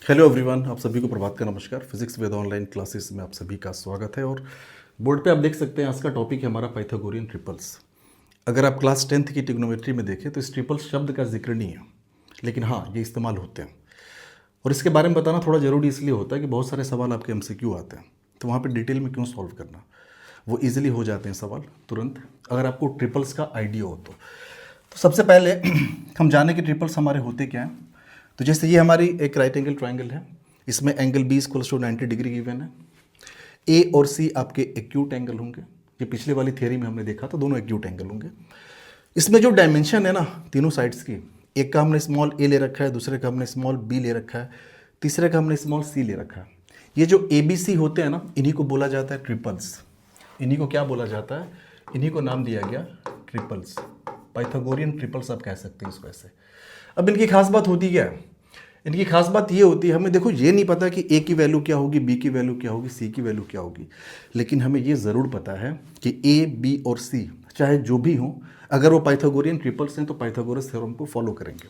Hello everyone, आप सभी को प्रभात का नमस्कार। फिजिक्स विद ऑनलाइन क्लासेस में आप सभी का स्वागत है। और बोर्ड पे आप देख सकते हैं आज का टॉपिक है हमारा पाइथागोरियन ट्रिपल्स। अगर आप क्लास 10th की ट्रिग्नोमेट्री में देखें तो इस ट्रिपल्स शब्द का जिक्र नहीं है, लेकिन हाँ ये इस्तेमाल होते हैं। और इसके बारे में बताना थोड़ा ज़रूरी इसलिए होता है कि बहुत सारे सवाल आपके MCQ आते हैं, तो वहाँ पर डिटेल में क्यों सॉल्व करना, वो ईजिली हो जाते हैं सवाल तुरंत अगर आपको ट्रिपल्स का आइडिया हो तो सबसे पहले हम जाने कि ट्रिपल्स हमारे होते क्या हैं। तो जैसे ये हमारी एक राइट एंगल ट्राइंगल है, इसमें angle B equals to 90 degree given है। ए और सी आपके एक्यूट एंगल होंगे, ये पिछले वाली थियरी में हमने देखा था, दोनों एक्यूट एंगल होंगे। इसमें जो डायमेंशन है ना तीनों साइड्स की, एक का हमने स्मॉल ए ले रखा है, दूसरे का हमने स्मॉल बी ले रखा है, तीसरे का हमने स्मॉल सी ले रखा है। ये जो ABC होते हैं ना, इन्हीं को बोला जाता है ट्रिपल्स। इन्हीं को क्या बोला जाता है, इन्हीं को नाम दिया गया ट्रिपल्स। पाइथागोरियन ट्रिपल्स आप कह सकते हैं इसको ऐसे। अब इनकी खास बात होती क्या है, इनकी खास बात ये होती है, हमें देखो ये नहीं पता कि ए की वैल्यू क्या होगी, बी की वैल्यू क्या होगी, सी की वैल्यू क्या होगी, लेकिन हमें ये ज़रूर पता है कि ए, बी और सी चाहे जो भी हो, अगर वो पाइथागोरियन ट्रिपल्स हैं तो पाइथागोरस थ्योरम को फॉलो करेंगे।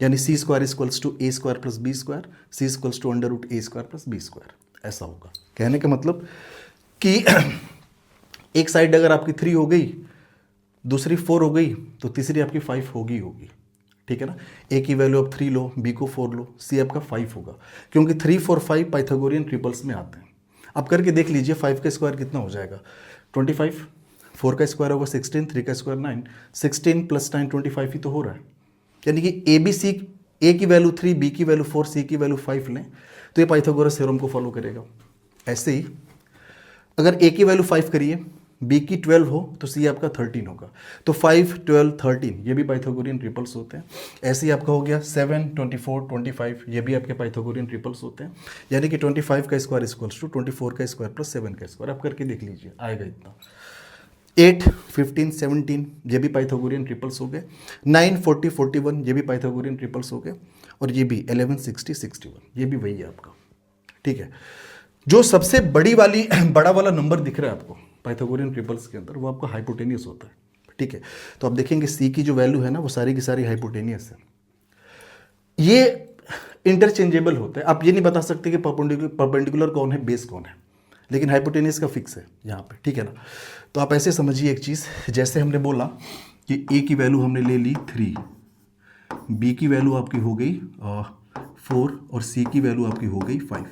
यानी C square equals to A square plus B square, C equals to under root A square plus B square, ऐसा होगा। कहने का मतलब कि एक साइड अगर आपकी 3 हो गई, दूसरी 4 हो गई, तो तीसरी आपकी 5 होगी। ठीक है ना। ए की वैल्यू आप 3 लो, बी को 4 लो, सी आपका 5 होगा, क्योंकि 3, 4, 5 पाइथागोरियन ट्रिपल्स में आते हैं। आप करके देख लीजिए 5 का स्क्वायर कितना हो जाएगा 25, 4 का स्क्वायर होगा 16, 3 का स्क्वायर 9, 16 प्लस 9 25 ही तो हो रहा है। यानी कि ABC, ए की वैल्यू 3, बी की वैल्यू 4, सी की वैल्यू 5 लें तो ये पाइथागोरस थ्योरम को फॉलो करेगा। ऐसे ही अगर ए की वैल्यू 5 करिए, बी की 12 हो तो सी आपका 13 होगा, तो 5, 12, 13 ये भी पाइथागोरियन ट्रिपल्स होते हैं। ऐसे ही आपका हो गया 7, 24, 25 ये भी आपके पाइथागोरियन ट्रिपल्स होते हैं। यानी कि 25 का स्क्वायर इक्वल्स टू 24 का स्क्वायर प्लस 7 का स्क्वायर, आप करके देख लीजिए आएगा इतना। 8, 15, 17 ये भी पाइथागोरियन ट्रिपल्स हो गए। 9, 40, 41 ये भी पाइथागोरियन ट्रिपल्स हो गए। और ये भी 11, 60, 61 ये भी वही है आपका। ठीक है। जो सबसे बड़ा वाला नंबर दिख रहा है आपको पाइथागोरियन ट्रिपल्स के अंदर, वो आपका हाइपोटेनियस होता है। ठीक है। तो आप देखेंगे सी की जो वैल्यू है ना, वो सारी की सारी हाइपोटेनियस है। ये इंटरचेंजेबल होता है, आप ये नहीं बता सकते कि परपेंडिकुलर कौन है, बेस कौन है, लेकिन हाइपोटेनियस का फिक्स है यहाँ पे। ठीक है ना। तो आप ऐसे समझिए एक चीज़, जैसे हमने बोला कि ए की वैल्यू हमने ले ली 3, बी की वैल्यू आपकी हो गई 4 और सी की वैल्यू आपकी हो गई 5।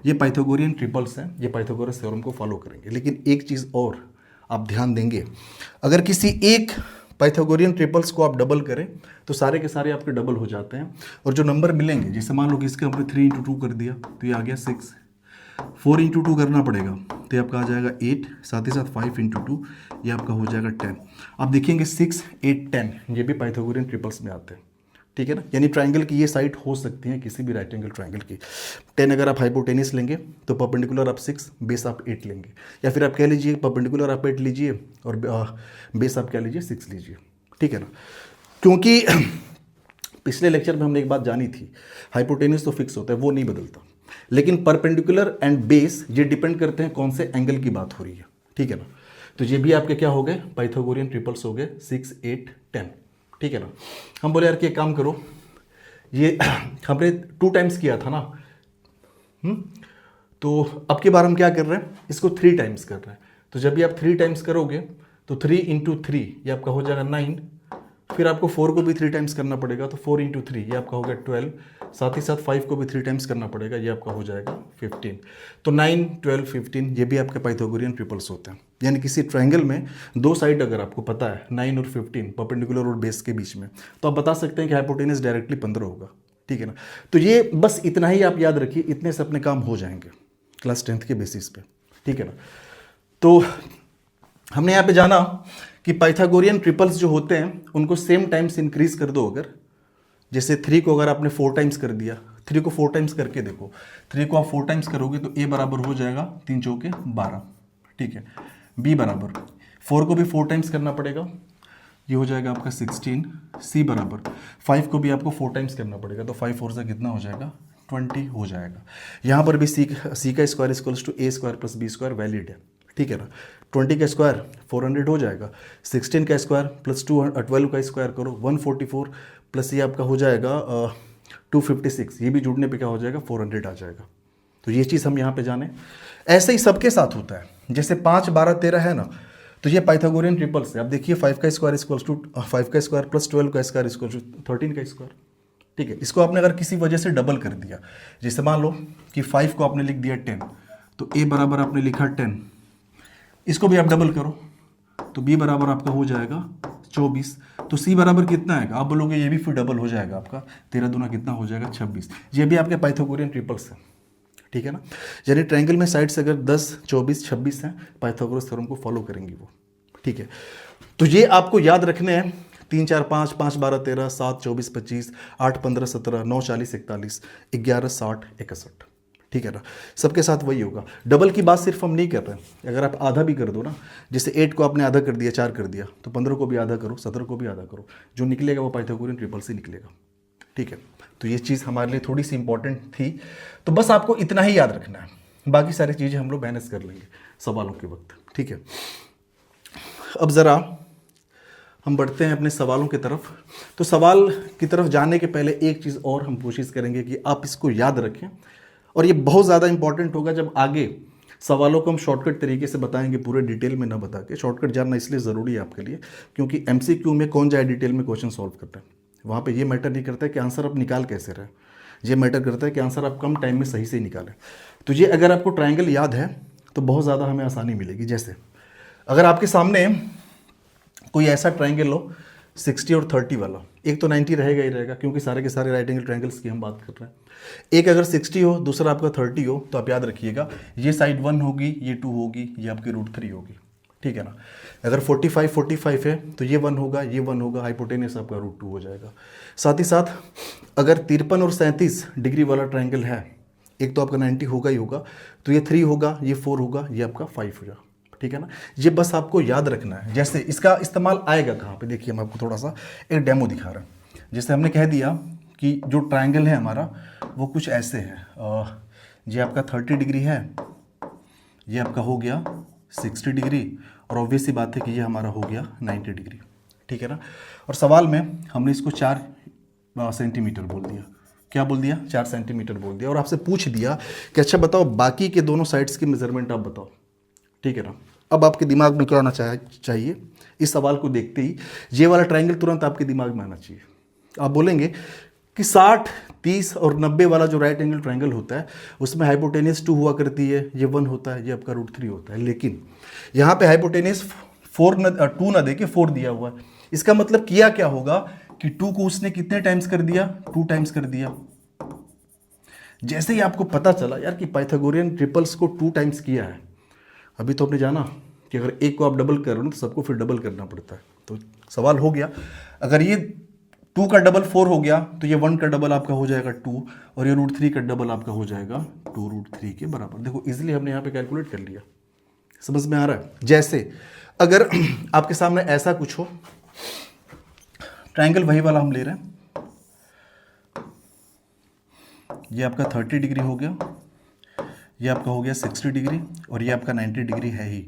ये पाइथागोरियन ट्रिपल्स हैं, ये पाइथागोरस थ्योरम को फॉलो करेंगे। लेकिन एक चीज़ और आप ध्यान देंगे, अगर किसी एक पाइथागोरियन ट्रिपल्स को आप डबल करें तो सारे के सारे आपके डबल हो जाते हैं। और जो नंबर मिलेंगे, जैसे मान लो कि इसके हमने 3 × 2 कर दिया तो ये आ गया 6, 4 × 2 करना पड़ेगा तो ये आपका आ जाएगा 8, साथ ही साथ 5 × 2 ये आपका हो जाएगा 10। आप देखेंगे 6, 8, 10 ये भी पाइथागोरियन ट्रिपल्स में आते हैं। ठीक है ना। यानी ट्राइंगल की ये साइड हो सकती है किसी भी राइट एंगल ट्राइंगल की। 10 अगर आप हाइपोटेनियस लेंगे तो परपेंडिकुलर आप 6, बेस आप 8 लेंगे, या फिर आप कह लीजिए परपेंडिकुलर आप 8 लीजिए और बेस आप कह लीजिए 6 लीजिए। ठीक है ना। क्योंकि पिछले लेक्चर में हमने एक बात जानी थी, हाइपोटेनियस तो फिक्स होता है, वो नहीं बदलता, लेकिन परपेंडिकुलर एंड बेस ये डिपेंड करते हैं कौन से एंगल की बात हो रही है। ठीक है ना। तो ये भी आपके क्या हो गए, पाइथागोरियन ट्रिपल्स हो गए 6, 8, 10। ठीक है ना। हम बोले यार कि एक काम करो, ये हमने 2 टाइम्स किया था ना, तो अब की बार हम क्या कर रहे हैं, इसको 3 टाइम्स कर रहे हैं। तो जब भी आप 3 टाइम्स करोगे तो 3 × 3 ये आपका हो जाएगा 9, फिर आपको 4 को भी 3 टाइम्स करना पड़ेगा तो 4 × 3 ये आपका हो गया 12, साथ ही साथ 5 को भी 3 टाइम्स करना पड़ेगा, ये आपका हो जाएगा 15। तो 9, 12, 15 ये भी आपके पाइथागोरियन ट्रिपल्स होते हैं। यानी किसी ट्रायंगल में 2 साइड अगर आपको पता है 9 और 15 परपेंडिकुलर और बेस के बीच में, तो आप बता सकते हैं कि हाइपोटेनस डायरेक्टली 15 होगा। ठीक है ना। तो ये बस इतना ही आप याद रखिए, इतने से अपने काम हो जाएंगे क्लास 10th के बेसिस पे। ठीक है ना। तो हमने यहाँ पे जाना कि पाइथागोरियन ट्रिपल्स जो होते हैं उनको सेम टाइम्स इंक्रीज कर दो। अगर जैसे 3 को अगर आपने 4 टाइम्स कर दिया, 3 को 4 टाइम्स करके देखो, 3 को आप 4 टाइम्स करोगे तो ए बराबर हो जाएगा 3 चौके 12। ठीक है। बी बराबर 4 को भी 4 टाइम्स करना पड़ेगा, ये हो जाएगा आपका 16। सी बराबर 5 को भी आपको 4 टाइम्स करना पड़ेगा, तो 5 4 से कितना हो जाएगा 20 हो जाएगा। यहाँ पर भी सी का square equals to A square plus B square valid है। ठीक है ना। 20 का स्क्वायर 400 हो जाएगा, 16 का स्क्वायर प्लस 12 का स्क्वायर करो 144 प्लस ये आपका हो जाएगा 256, ये भी जुड़ने पे क्या हो जाएगा 400 आ जाएगा। तो ये चीज़ हम यहाँ पे जाने। ऐसे ही सबके साथ होता है, जैसे 5 12 13 है ना, तो ये पाइथागोरियन ट्रिपल्स है। अब देखिए 5 का स्क्वायर इक्वल्स टू 5 का स्क्वायर प्लस 12 का स्क्वायर इक्वल्स टू 13 का स्क्वायर। ठीक है, इसको आपने अगर किसी वजह से डबल कर दिया, जैसे मान लो कि 5 को आपने लिख दिया 10, तो a बराबर आपने लिखा 10, इसको भी आप डबल करो तो b बराबर आपका हो जाएगा 24, तो c बराबर कितना है, आप बोलोगे ये भी फिर डबल हो जाएगा आपका, 13 दूना कितना हो जाएगा 26। ये भी आपके पाइथागोरियन ट्रिपल्स है, ठीक है ना। यानी ट्रायंगल में साइड्स अगर 10 24 26 हैं, पाइथागोरस थ्योरम को फॉलो करेंगी वो, ठीक है। तो ये आपको याद रखने हैं, 3 4 5 5 12 13 7 24 25 8 15 17 9 40 41 11 60 61, ठीक है ना। सबके साथ वही होगा। डबल की बात सिर्फ हम नहीं कर रहे हैं, अगर आप आधा भी कर दो ना, जैसे 8 को आपने आधा कर दिया 4 कर दिया, तो 15 को भी आधा करो 17 को भी आधा करो, जो निकलेगा वो पाइथागोरियन ट्रिपल से निकलेगा, ठीक है। तो ये चीज़ हमारे लिए थोड़ी सी इंपॉर्टेंट थी, तो बस आपको इतना ही याद रखना है, बाकी सारी चीज़ें हम लोग मैनेज कर लेंगे सवालों के वक्त, ठीक है। अब ज़रा हम बढ़ते हैं अपने सवालों की तरफ। तो सवाल की तरफ जाने के पहले एक चीज़ और हम कोशिश करेंगे कि आप इसको याद रखें, और ये बहुत ज़्यादा इंपॉर्टेंट होगा जब आगे सवालों को हम शॉर्टकट तरीके से बताएंगे, पूरे डिटेल में ना बता के। शॉर्टकट जानना इसलिए ज़रूरी है आपके लिए क्योंकि एमसीक्यू में कौन जाए डिटेल में क्वेश्चन सॉल्व करता है, वहाँ पे ये मैटर नहीं करता है कि आंसर आप निकाल कैसे रहे, ये मैटर करता है कि आंसर आप कम टाइम में सही से निकालें। तो ये अगर आपको ट्रायंगल याद है तो बहुत ज़्यादा हमें आसानी मिलेगी। जैसे अगर आपके सामने कोई ऐसा ट्रायंगल हो 60 और 30 वाला, एक तो 90 रहेगा ही रहेगा क्योंकि सारे के सारे राइट एंगल ट्रायंगल्स की हम बात कर रहे हैं। एक अगर 60 हो, दूसरा आपका 30 हो, तो आप याद रखिएगा ये साइड 1 होगी, ये 2 होगी, ये आपकी √3 होगी, ठीक है ना। अगर 45 45 है तो ये 1 होगा, ये 1 होगा, हाइपोटेनस आपका √2 हो जाएगा। साथ ही साथ अगर 53 और 37 डिग्री वाला ट्रायंगल है, एक तो आपका 90 होगा ही होगा, तो ये 3 होगा, ये 4 होगा, ये आपका 5 होगा, ठीक है ना। ये बस आपको याद रखना है। जैसे इसका इस्तेमाल आएगा कहाँ पे, देखिए हम आपको थोड़ा सा एक डेमो दिखा रहे हैं। जैसे हमने कह दिया कि जो ट्रायंगल है हमारा वो कुछ ऐसे है, ये आपका 30 डिग्री है, ये आपका हो गया 60 डिग्री, और ऑब्वियस सी बात है कि ये हमारा हो गया 90 डिग्री, ठीक है ना। और सवाल में हमने इसको 4 सेंटीमीटर बोल दिया, क्या बोल दिया 4 सेंटीमीटर बोल दिया, और आपसे पूछ दिया कि अच्छा बताओ बाकी के दोनों साइड्स की मेजरमेंट आप बताओ, ठीक है ना। अब आपके दिमाग में क्या आना चाहिए, इस सवाल को देखते ही ये वाला ट्रायंगल तुरंत आपके दिमाग में आना चाहिए। आप बोलेंगे कि 60 30 और 90 वाला जो राइट एंगल ट्रायंगल होता है उसमें हाइपोटेनस 2 हुआ करती है, ये 1 होता है, ये आपका √3 होता है, लेकिन यहाँ पे हाइपोटेनस 2 ना देके 4 दिया हुआ है। इसका मतलब किया क्या होगा कि 2 को उसने कितने टाइम्स कर दिया, 2 टाइम्स कर दिया। जैसे ही आपको पता चला यार कि पाइथागोरियन ट्रिपल्स को 2 टाइम्स किया है, अभी तो आपने जाना कि अगर एक को आप डबल कर रहे हो तो सबको फिर डबल करना पड़ता है, तो सवाल हो गया। अगर ये 2 का डबल 4 हो गया तो ये 1 का डबल आपका हो जाएगा 2, और ये √3 का डबल आपका हो जाएगा 2√3 के बराबर। देखो इजीली हमने यहाँ पे कैलकुलेट कर लिया, समझ में आ रहा है। जैसे अगर आपके सामने ऐसा कुछ हो, ट्रायंगल वही वाला हम ले रहे हैं, ये आपका 30 डिग्री हो गया, ये आपका हो गया 60 डिग्री, और ये आपका 90 डिग्री है ही।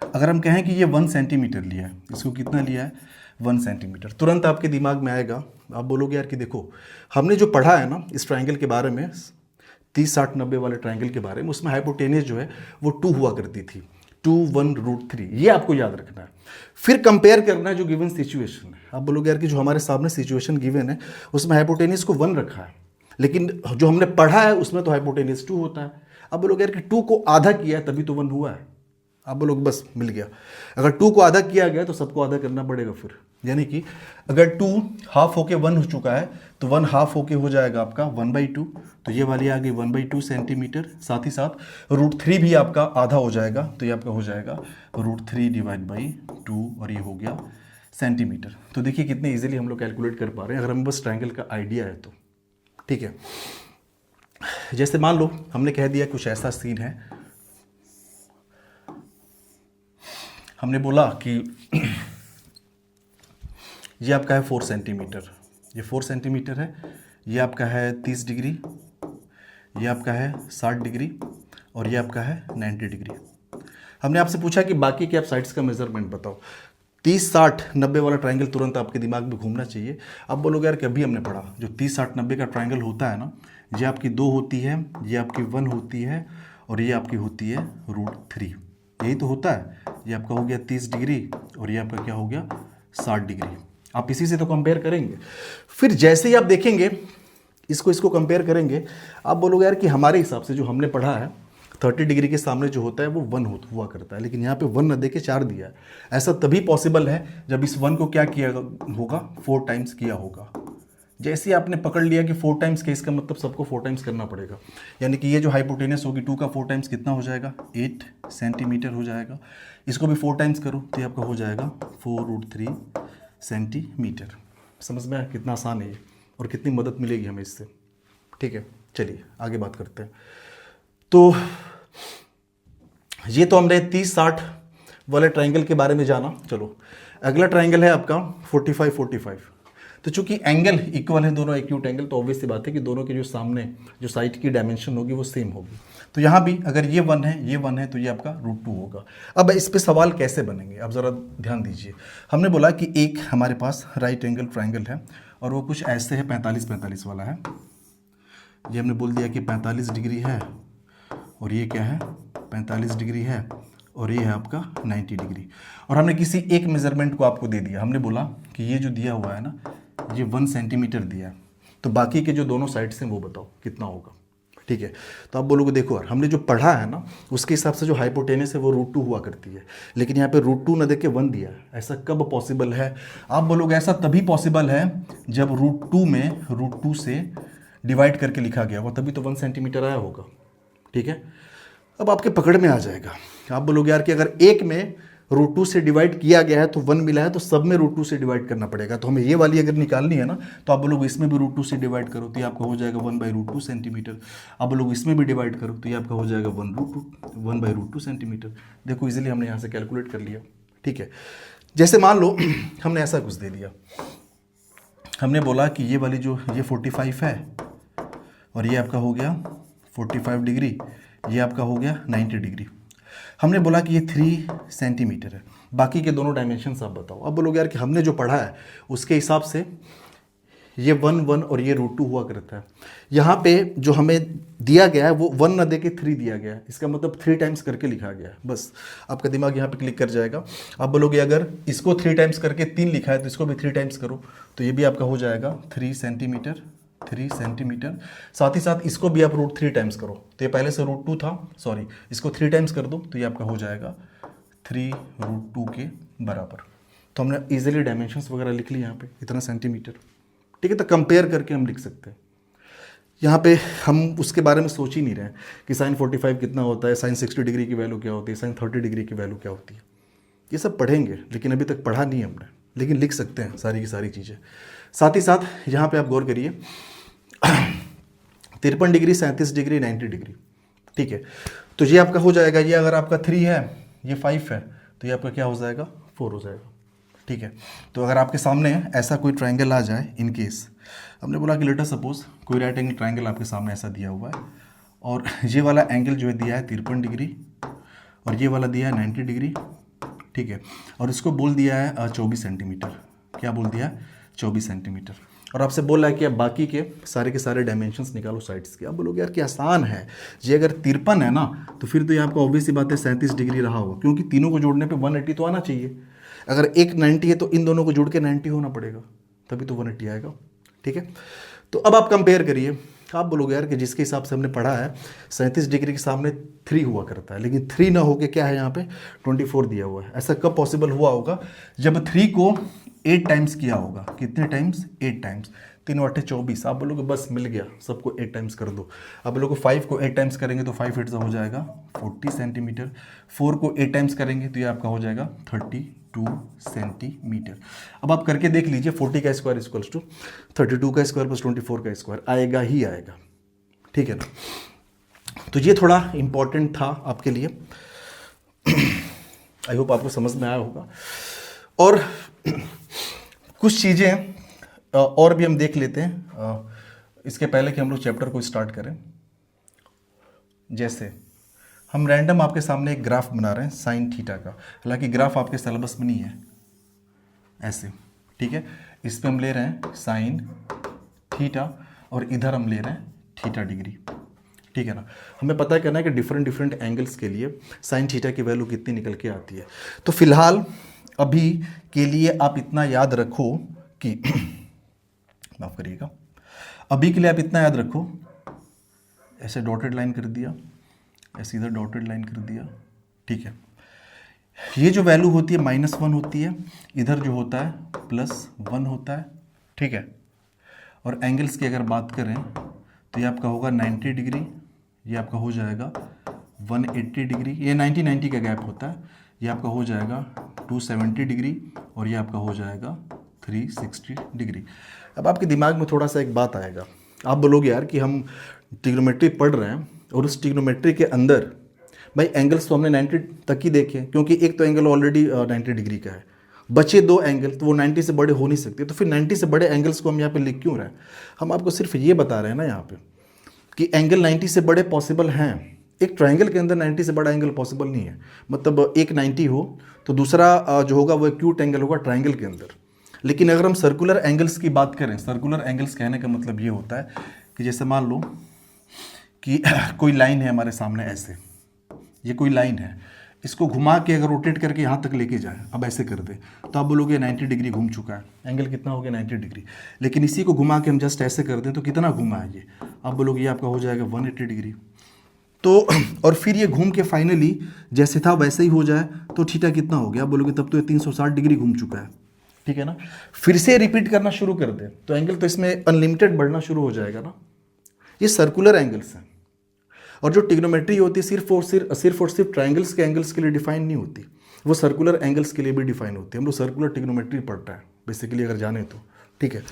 अगर हम कहें कि ये 1 सेंटीमीटर लिया है, इसको कितना लिया है 1 सेंटीमीटर, तुरंत आपके दिमाग में आएगा, आप बोलोगे यार कि देखो हमने जो पढ़ा है ना इस ट्रायंगल के बारे में, 30 60 90 वाले ट्रायंगल के बारे में, उसमें हाइपोटेनस जो है वो 2 हुआ करती थी, 2 1 √3, ये आपको याद रखना है। फिर कंपेयर करना है जो गिवन सिचुएशन है। आप बोलोगे यार कि जो हमारे सामने सिचुएशन गिवन है उसमें हाइपोटेनस को 1 रखा है, लेकिन जो हमने पढ़ा है उसमें तो हाइपोटेनस 2 होता है। अब बोलोगे यार कि 2 को आधा किया है तभी तो 1 हुआ है, आप बोलोगे बस मिल गया। अगर 2 को आधा किया गया तो सबको आधा करना पड़ेगा फिर, यानी कि अगर 2 हाफ होके 1 हो चुका है तो 1 हाफ होके हो जाएगा आपका 1/2, तो ये वाली आ गई 1/2 सेंटीमीटर। साथ ही साथ √3 भी आपका आधा हो जाएगा, तो ये आपका हो जाएगा √3/2, और ये हो गया सेंटीमीटर। तो देखिए कितने ईजिली हम लोग कैलकुलेट कर पा रहे हैं अगर हमें बस ट्रायंगल का आइडिया है तो, ठीक है। जैसे मान लो हमने कह दिया कुछ ऐसा सीन है, हमने बोला कि ये आपका है 4 सेंटीमीटर, ये 4 सेंटीमीटर है, ये आपका है 30 डिग्री, ये आपका है 60 डिग्री, और ये आपका है 90 डिग्री। हमने आपसे पूछा कि बाकी के आप साइड्स का मेजरमेंट बताओ। 30 60 90 वाला ट्रायंगल तुरंत आपके दिमाग में घूमना चाहिए। अब बोलोगे यार कि अभी हमने पढ़ा जो 30 60 90 का ट्रायंगल होता है ना, ये आपकी 2 होती है, ये आपकी 1 होती है और ये आपकी होती है √3। यही तो होता है। ये आपका हो गया 30 डिग्री और ये आपका क्या हो गया 60 डिग्री। आप इसी से तो कंपेयर करेंगे। फिर जैसे ही आप देखेंगे इसको कंपेयर करेंगे, आप बोलोगे यार कि हमारे हिसाब से जो हमने पढ़ा है 30 डिग्री के सामने जो होता है वो 1 हुआ करता है, लेकिन यहाँ पे 1 न दे के 4 दिया है। ऐसा तभी पॉसिबल है जब इस 1 को क्या किया होगा 4 टाइम्स किया होगा। जैसे ही आपने पकड़ लिया कि 4 टाइम्स के, इसका मतलब सबको 4 टाइम्स करना पड़ेगा। यानी कि ये जो हाइपोटेनस होगी 2 का 4 टाइम्स कितना हो जाएगा 8 सेंटीमीटर हो जाएगा। इसको भी 4 टाइम्स करो तो ये आपका हो जाएगा 4√3 सेंटीमीटर। समझ में आया कितना आसान है ये और कितनी मदद मिलेगी हमें इससे। ठीक है, चलिए आगे बात करते हैं। तो ये तो हमने 30 60 वाले ट्रायंगल के बारे में जाना। चलो अगला ट्रायंगल है आपका 45 45। तो चूंकि एंगल इक्वल है दोनों एक्यूट एंगल, तो ऑब्वियस सी बात है कि दोनों के जो सामने जो साइड की डायमेंशन होगी वो सेम होगी। तो यहाँ भी अगर ये 1 है ये 1 है तो ये आपका √2 होगा। अब इस पे सवाल कैसे बनेंगे आप ज़रा ध्यान दीजिए। हमने बोला कि एक हमारे पास राइट एंगल ट्रायंगल है और वो कुछ ऐसे है 45 45 वाला है। ये हमने बोल दिया कि 45 डिग्री है और ये क्या है 45 डिग्री है और ये है आपका 90 डिग्री। और हमने किसी एक मेजरमेंट को आपको दे दिया। हमने बोला कि ये जो दिया हुआ है ना ये 1 सेंटीमीटर दिया है, तो बाकी के जो दोनों साइड्स हैं वो बताओ कितना होगा। ठीक है, तो आप बोलोगे देखो यार हमने जो पढ़ा है ना उसके हिसाब से जो हाइपोटेनस है वो √2 हुआ करती है, लेकिन यहाँ पे √2 न दे के 1 दिया है। ऐसा कब पॉसिबल है? आप बोलोगे ऐसा तभी पॉसिबल है जब √2 में √2 से डिवाइड करके लिखा गया हो, तभी तो 1 सेंटीमीटर आया होगा। ठीक है, अब आपके पकड़ में आ जाएगा। आप बोलोगे यार कि अगर एक में √2 से डिवाइड किया गया है तो 1 मिला है, तो सब में √2 से डिवाइड करना पड़ेगा। तो हमें ये वाली अगर निकालनी है ना तो आप बोलोगे इसमें भी √2 से डिवाइड करो तो ये आपका हो जाएगा 1/√2 सेंटीमीटर। आप बोलोगे इसमें भी डिवाइड करो तो ये आपका हो जाएगा 1/√2 सेंटीमीटर। देखो इजीली हमने यहाँ से कैलकुलेट कर लिया। ठीक है, जैसे मान लो हमने ऐसा कुछ दे दिया। हमने बोला कि ये वाली जो ये 45 है और ये आपका हो गया 45 डिग्री, ये आपका हो गया 90 डिग्री। हमने बोला कि ये 3 सेंटीमीटर है। बाकी के दोनों डायमेंशंस आप बताओ। अब बोलोगे यार कि हमने जो पढ़ा है उसके हिसाब से ये 1 1 और ये √2 हुआ करता है। यहाँ पे जो हमें दिया गया है वो 1 न दे के 3 दिया गया है, इसका मतलब 3 टाइम्स करके लिखा गया है। बस आपका दिमाग यहाँ पे क्लिक कर जाएगा। आप बोलोगे अगर इसको 3 टाइम्स करके 3 लिखा है तो इसको भी 3 टाइम्स करो तो ये भी आपका हो जाएगा 3 सेंटीमीटर। साथ ही साथ इसको भी आप √3 टाइम्स करो तो ये पहले से √2 था, सॉरी इसको 3 टाइम्स कर दो तो ये आपका हो जाएगा 3√2 के बराबर। तो हमने इजीली डायमेंशंस वगैरह लिख ली यहाँ पे इतना सेंटीमीटर। ठीक है, तो कंपेयर करके हम लिख सकते हैं। यहाँ पे हम उसके बारे में सोच ही नहीं रहे कि साइन 45 कितना होता है, साइन 60 डिग्री की वैल्यू क्या होती है, साइन 30 डिग्री की वैल्यू क्या होती है। ये सब पढ़ेंगे लेकिन अभी तक पढ़ा नहीं हमने, लेकिन लिख सकते हैं सारी की सारी चीज़ें। साथ ही साथ यहाँ पे आप गौर करिए 53 डिग्री 37 डिग्री 90 डिग्री। ठीक है, तो ये आपका हो जाएगा, ये अगर आपका 3 है ये 5 है तो ये आपका क्या हो जाएगा 4 हो जाएगा। ठीक है, तो अगर आपके सामने ऐसा कोई ट्रायंगल आ जाए, इन केस हमने बोला कि लेटर सपोज कोई राइट एंगल ट्रायंगल आपके सामने ऐसा दिया हुआ है और ये वाला एंगल जो है दिया है 53 डिग्री और ये वाला दिया है 90 डिग्री। ठीक है, और इसको बोल दिया है 24 सेंटीमीटर। क्या बोल दिया है 24 सेंटीमीटर। और आपसे बोल रहा है कि आप बाकी के सारे डायमेंशंस निकालो साइड्स के। आप बोलोगे यार कि आसान है, ये अगर 53 है ना तो फिर तो ये आपका ऑब्वियस सी बात है 37 डिग्री रहा होगा, क्योंकि तीनों को जोड़ने पे 180 तो आना चाहिए। अगर एक 90 है तो इन दोनों को जोड़ के 90 होना पड़ेगा, तभी तो 180 आएगा। ठीक है, तो अब आप कंपेयर करिए। आप बोलोगे यार कि जिसके हिसाब से हमने पढ़ा है 37 डिग्री के सामने 3 हुआ करता है, लेकिन 3 ना होके क्या है यहाँ पे 24 दिया हुआ है। ऐसा कब पॉसिबल हुआ होगा? जब 3 को 8 टाइम्स किया होगा। कितने टाइम्स? 8 टाइम्स। 3 × 8 = 24। आप बोलोगे बस मिल गया, सबको 8 टाइम्स कर दो। आप बोलोगे 5 को 8 टाइम्स करेंगे तो 5 8 से हो जाएगा 40 सेंटीमीटर। 4 को 8 टाइम्स करेंगे तो ये आपका हो जाएगा 32 सेंटीमीटर। अब आप करके देख लीजिए, 40 का स्क्वायर इक्वल्स टू 32 का स्क्वायर प्लस 24 का स्क्वायर आएगा ही आएगा। ठीक है ना, तो ये थोड़ा इंपॉर्टेंट था आपके लिए। आई होप आपको समझ में आया होगा। और कुछ चीज़ें और भी हम देख लेते हैं इसके पहले कि हम लोग चैप्टर को स्टार्ट करें। जैसे हम रैंडम आपके सामने एक ग्राफ बना रहे हैं साइन थीटा का, हालांकि ग्राफ आपके सिलेबस में नहीं है ऐसे, ठीक है। इस पे हम ले रहे हैं साइन थीटा और इधर हम ले रहे हैं थीटा डिग्री, ठीक है ना। हमें पता करना है कि डिफरेंट डिफरेंट एंगल्स के लिए साइन थीटा की वैल्यू कितनी निकल के आती है। तो फिलहाल अभी के लिए आप इतना याद रखो कि माफ करिएगा, अभी के लिए आप इतना याद रखो, ऐसे डॉटेड लाइन कर दिया, ऐसे इधर डॉटेड लाइन कर दिया, ठीक है। ये जो वैल्यू होती है -1 होती है, इधर जो होता है +1 होता है, ठीक है। और एंगल्स की अगर बात करें तो ये आपका होगा 90 डिग्री, ये आपका हो जाएगा 180 डिग्री, ये 90 का गैप होता है, ये आपका हो जाएगा 270 डिग्री और ये आपका हो जाएगा 360 डिग्री। अब आपके दिमाग में थोड़ा सा एक बात आएगा, आप बोलोगे यार कि हम ट्रिग्नोमेट्री पढ़ रहे हैं और उस ट्रिग्नोमेट्री के अंदर भाई एंगल्स तो हमने 90 तक ही देखे, क्योंकि एक तो एंगल ऑलरेडी 90 डिग्री का है, बचे 2 एंगल तो वो 90 से बड़े हो नहीं सकते, तो फिर 90 से बड़े एंगल्स को हम यहाँ पे लिख क्यों रहे हैं। हम आपको सिर्फ ये बता रहे हैं ना यहाँ पे कि एंगल 90 से बड़े पॉसिबल हैं। एक ट्रायंगल के अंदर 90 से बड़ा एंगल पॉसिबल नहीं है, मतलब एक 90 हो तो दूसरा जो होगा वो एक्यूट एंगल होगा ट्रायंगल के अंदर। लेकिन अगर हम सर्कुलर एंगल्स की बात करें, सर्कुलर एंगल्स कहने का मतलब ये होता है कि जैसे मान लो कि कोई लाइन है हमारे सामने ऐसे, ये कोई लाइन है, इसको घुमा के अगर रोटेट करके यहाँ तक लेके जाए, अब ऐसे कर दे तो आप बोलोगे 90 डिग्री घूम चुका है, एंगल कितना हो गया 90 डिग्री। लेकिन इसी को घुमा के हम जस्ट ऐसे कर दें तो कितना घुमा है ये, आप बोलोगे ये आपका हो जाएगा 180 डिग्री। तो और फिर ये घूम के फाइनली जैसे था वैसे ही हो जाए तो थीटा कितना हो गया, आप बोलोगे तब तो ये 360 डिग्री घूम चुका है, ठीक है ना। फिर से रिपीट करना शुरू कर दे तो एंगल तो इसमें अनलिमिटेड बढ़ना शुरू हो जाएगा ना। ये सर्कुलर एंगल्स हैं, और जो ट्रिग्नोमेट्री होती है सिर्फ और सिर्फ ट्रायंगल्स के एंगल्स के लिए डिफाइन नहीं होती, वो सर्कुलर एंगल्स के लिए भी डिफाइन होती है। हम लोग सर्कुलर ट्रिग्नोमेट्री पढ़ता है बेसिकली अगर जाने तो, ठीक है।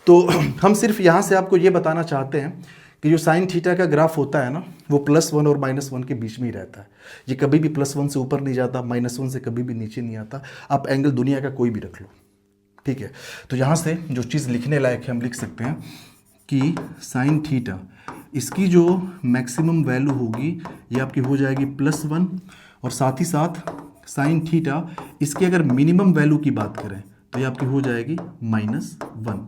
तो हम सिर्फ यहाँ से आपको ये बताना चाहते हैं कि जो साइन थीटा का ग्राफ होता है ना, वो +1 और -1 के बीच में ही रहता है। ये कभी भी +1 से ऊपर नहीं जाता, -1 से कभी भी नीचे नहीं आता। आप एंगल दुनिया का कोई भी रख लो, ठीक है। तो यहाँ से जो चीज़ लिखने लायक है हम लिख सकते हैं कि साइन थीटा इसकी जो मैक्सिमम वैल्यू होगी ये आपकी हो जाएगी +1, और साथ ही साथ साइन थीटा इसकी अगर मिनिमम वैल्यू की बात करें तो ये आपकी हो जाएगी -1।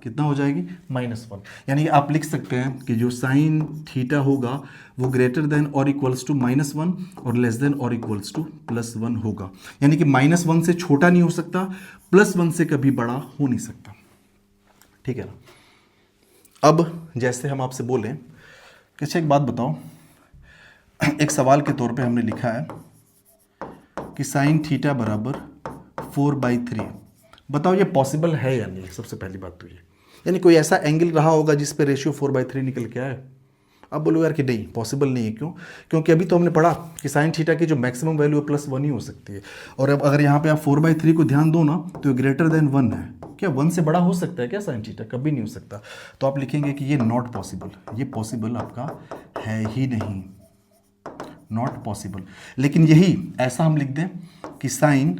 कितना हो जाएगी -1। यानी आप लिख सकते हैं कि जो साइन थीटा होगा वो ग्रेटर देन और इक्वल्स टू -1 और लेस देन और इक्वल्स टू +1 होगा। यानी कि -1 से छोटा नहीं हो सकता, +1 से कभी बड़ा हो नहीं सकता, ठीक है ना। अब जैसे हम आपसे बोलें कि अच्छा एक बात बताओ, एक सवाल के तौर पे हमने लिखा है कि साइन थीटा बराबर 4/3, बताओ ये पॉसिबल है या नहीं। सबसे पहली बात तो ये, यानी कोई ऐसा एंगल रहा होगा जिस पे रेशियो 4/3 निकल के आए। अब बोलो यार कि नहीं पॉसिबल नहीं है, क्यों? क्योंकि अभी तो हमने पढ़ा कि साइन थीटा की जो मैक्सिमम वैल्यू है +1 ही हो सकती है, और अब अगर यहाँ पे आप 4/3 को ध्यान दो ना तो ग्रेटर देन 1 है। क्या 1 से बड़ा हो सकता है क्या साइन थीटा? कभी नहीं हो सकता। तो आप लिखेंगे कि ये नॉट पॉसिबल, ये पॉसिबल आपका है ही नहीं, नॉट पॉसिबल। लेकिन यही ऐसा हम लिख दें कि sine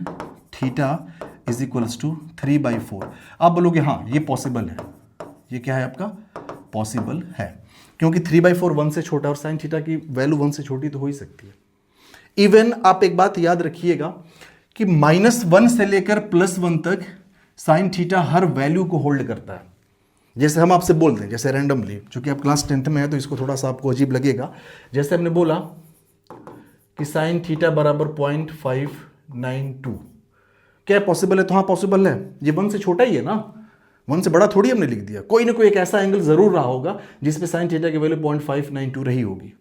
theta is equals to 3/4, आप बोलोगे हाँ ये पॉसिबल है, ये क्या है आपका पॉसिबल है, क्योंकि 3/4 1 से छोटा और साइन थीटा की वैल्यू 1 से छोटी तो हो ही सकती है। इवन आप एक बात याद रखिएगा कि -1 से लेकर +1 तक साइन थीटा हर वैल्यू को होल्ड करता है। जैसे हम आपसे बोल दें, जैसे रैंडमली, चूंकि आप क्लास 10th में है तो इसको थोड़ा सा आपको अजीब लगेगा, जैसे हमने बोला कि साइन थीटा बराबर 0.592, क्या पॉसिबल है? तो हाँ पॉसिबल है, ये 1 से छोटा ही है ना, 1 से बड़ा थोड़ी हमने लिख दिया। कोई ना कोई एक ऐसा एंगल जरूर रहा होगा जिसपे साइन थीटा की वैल्यू 0.592 रही होगी,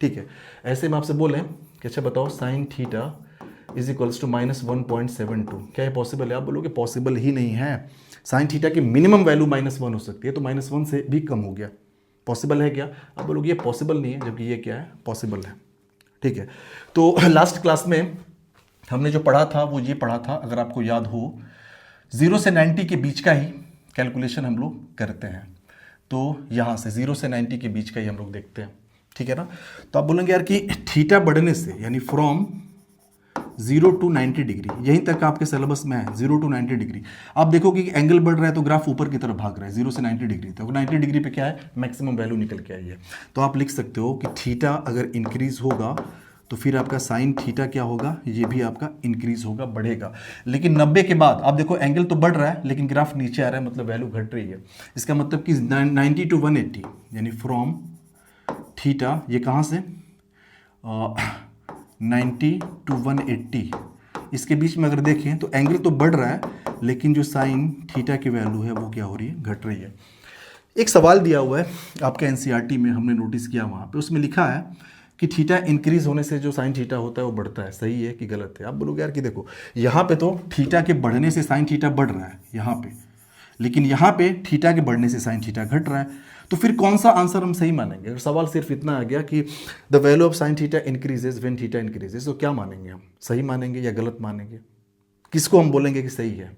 ठीक है। ऐसे में आपसे बोलें कि अच्छा बताओ sine theta is equals to -1.72, क्या ये पॉसिबल है? आप बोलोगे पॉसिबल ही नहीं है, साइन थीटा की मिनिमम वैल्यू -1 हो सकती है, तो -1 से भी कम हो गया, पॉसिबल है क्या? आप बोलोगे ये पॉसिबल नहीं है, जबकि ये क्या है पॉसिबल है, ठीक है। तो लास्ट क्लास में हमने जो पढ़ा था वो ये पढ़ा था, अगर आपको याद हो, 0 से 90 के बीच का ही कैलकुलेशन हम लोग करते हैं। तो यहाँ से 0 से 90 के बीच का ही हम लोग देखते हैं, ठीक है ना। तो आप बोलेंगे यार कि थीटा बढ़ने से, यानी फ्रॉम 0 to 90 डिग्री, यहीं तक आपके सिलेबस में है 0 to 90 डिग्री। आप देखो कि एंगल बढ़ रहा है तो ग्राफ ऊपर की तरफ भाग रहा है 0 से 90 डिग्री, तो 90 डिग्री पे क्या है, मैक्सिमम वैल्यू निकल के आई है। तो आप लिख सकते हो कि थीटा अगर इंक्रीज होगा तो फिर आपका साइन थीटा क्या होगा, ये भी आपका इंक्रीज होगा, बढ़ेगा। लेकिन 90 के बाद आप देखो एंगल तो बढ़ रहा है लेकिन ग्राफ नीचे आ रहा है, मतलब वैल्यू घट रही है। इसका मतलब कि 90 to 180 यानी फ्रॉम थीटा, ये कहाँ से 90 to 180, इसके बीच में अगर देखें तो एंगल तो बढ़ रहा है लेकिन जो साइन थीटा की वैल्यू है वो क्या हो रही है, घट रही है। एक सवाल दिया हुआ है आपके एनसीईआरटी में, हमने नोटिस किया वहाँ पे, उसमें लिखा है कि थीटा इंक्रीज होने से जो साइन थीटा होता है वो बढ़ता है, सही है कि गलत है? आप बोलोगे यार कि देखो यहाँ पे तो थीटा के बढ़ने से साइन थीटा बढ़ रहा है यहाँ पे, लेकिन यहाँ पे थीटा के बढ़ने से साइन थीटा घट रहा है, तो फिर कौन सा आंसर हम सही मानेंगे? अगर सवाल सिर्फ इतना आ गया कि the value of sine theta increases when theta increases, तो क्या मानेंगे हम, सही मानेंगे या गलत मानेंगे? किसको हम बोलेंगे कि सही है?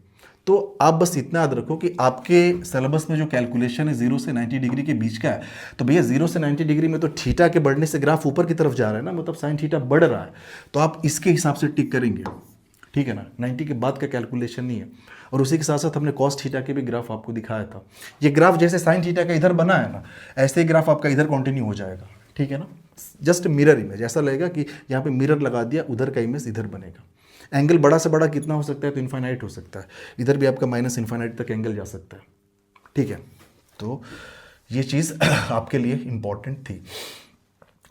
तो आप बस इतना याद रखो कि आपके सिलेबस में जो कैलकुलेशन है 0 से 90 डिग्री के बीच का है, तो भैया 0 से 90 डिग्री में तो थीटा के बढ़ने से ग्राफ ऊपर की तरफ जा रहा है ना, मतलब साइन थीटा बढ़ रहा है, तो आप इसके हिसाब से टिक करेंगे, ठीक है ना? 90 के बाद का कैलकुलेशन नहीं है। और उसी के साथ साथ हमने कॉस थीटा के भी ग्राफ आपको दिखाया था। ये ग्राफ जैसे साइन थीटा का इधर बना है ना, ऐसे ही ग्राफ आपका इधर कंटिन्यू हो जाएगा, ठीक है ना? जस्ट मिरर इमेज, ऐसा लगेगा कि यहाँ पे मिरर लगा दिया, उधर का इमेज इधर बनेगा। एंगल बड़ा से बड़ा कितना हो सकता है, तो इन्फाइनाइट हो सकता है, इधर भी आपका माइनस इन्फाइनाइट तक एंगल जा सकता है, ठीक है? तो ये चीज़ आपके लिए इंपॉर्टेंट थी।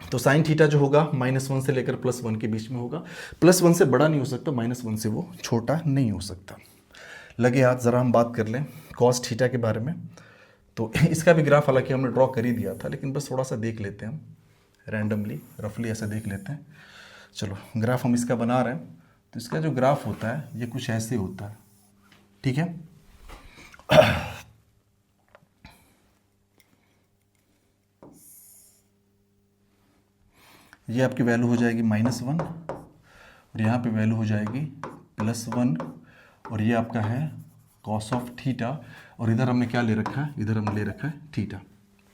तो साइन थीटा जो होगा -1 से लेकर +1 के बीच में होगा, +1 से बड़ा नहीं हो सकता, -1 से वो छोटा नहीं हो सकता। लगे हाथ, ज़रा हम बात कर लें कॉस थीटा के बारे में। तो इसका भी ग्राफ हालांकि हमने ड्रॉ कर ही दिया था, लेकिन बस थोड़ा सा देख लेते हैं हम, रैंडमली रफली ऐसे देख लेते हैं। चलो ग्राफ हम इसका बना रहे हैं, तो इसका जो ग्राफ होता है ये कुछ ऐसे होता है, ठीक है? ये आपकी वैल्यू हो जाएगी -1 और यहाँ पे वैल्यू हो जाएगी +1 और ये आपका है कॉस ऑफ थीटा, और इधर हमने क्या ले रखा है, इधर हमने ले रखा है थीटा,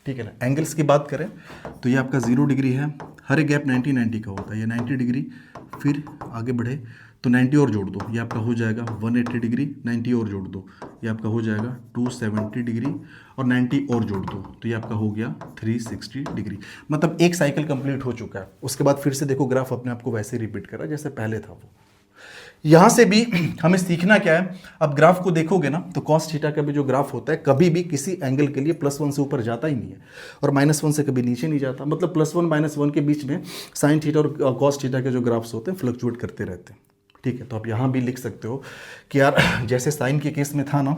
ठीक है ना? एंगल्स की बात करें तो ये आपका 0 डिग्री है, हर एक गैप 90 का होता है, ये 90 डिग्री, फिर आगे बढ़े तो 90 और जोड़ दो, ये आपका हो जाएगा 180 डिग्री, 90 और जोड़ दो, ये आपका हो जाएगा 270 डिग्री, और 90 और जोड़ दो तो ये आपका हो गया 360 डिग्री। मतलब एक साइकिल कंप्लीट हो चुका है। उसके बाद फिर से देखो ग्राफ अपने आप को वैसे रिपीट कर रहा है जैसे पहले था वो। यहाँ से भी हमें सीखना क्या है, अब ग्राफ को देखोगे ना तो कॉस थीटा का भी जो ग्राफ होता है कभी भी किसी एंगल के लिए +1 से ऊपर जाता ही नहीं है और -1 से कभी नीचे नहीं जाता। मतलब +1 -1 के बीच में साइन थीटा और कॉस थीटा के जो ग्राफ्स होते हैं फ्लक्चुएट करते रहते हैं, ठीक है? तो आप यहाँ भी लिख सकते हो कि यार जैसे साइन के केस में था ना,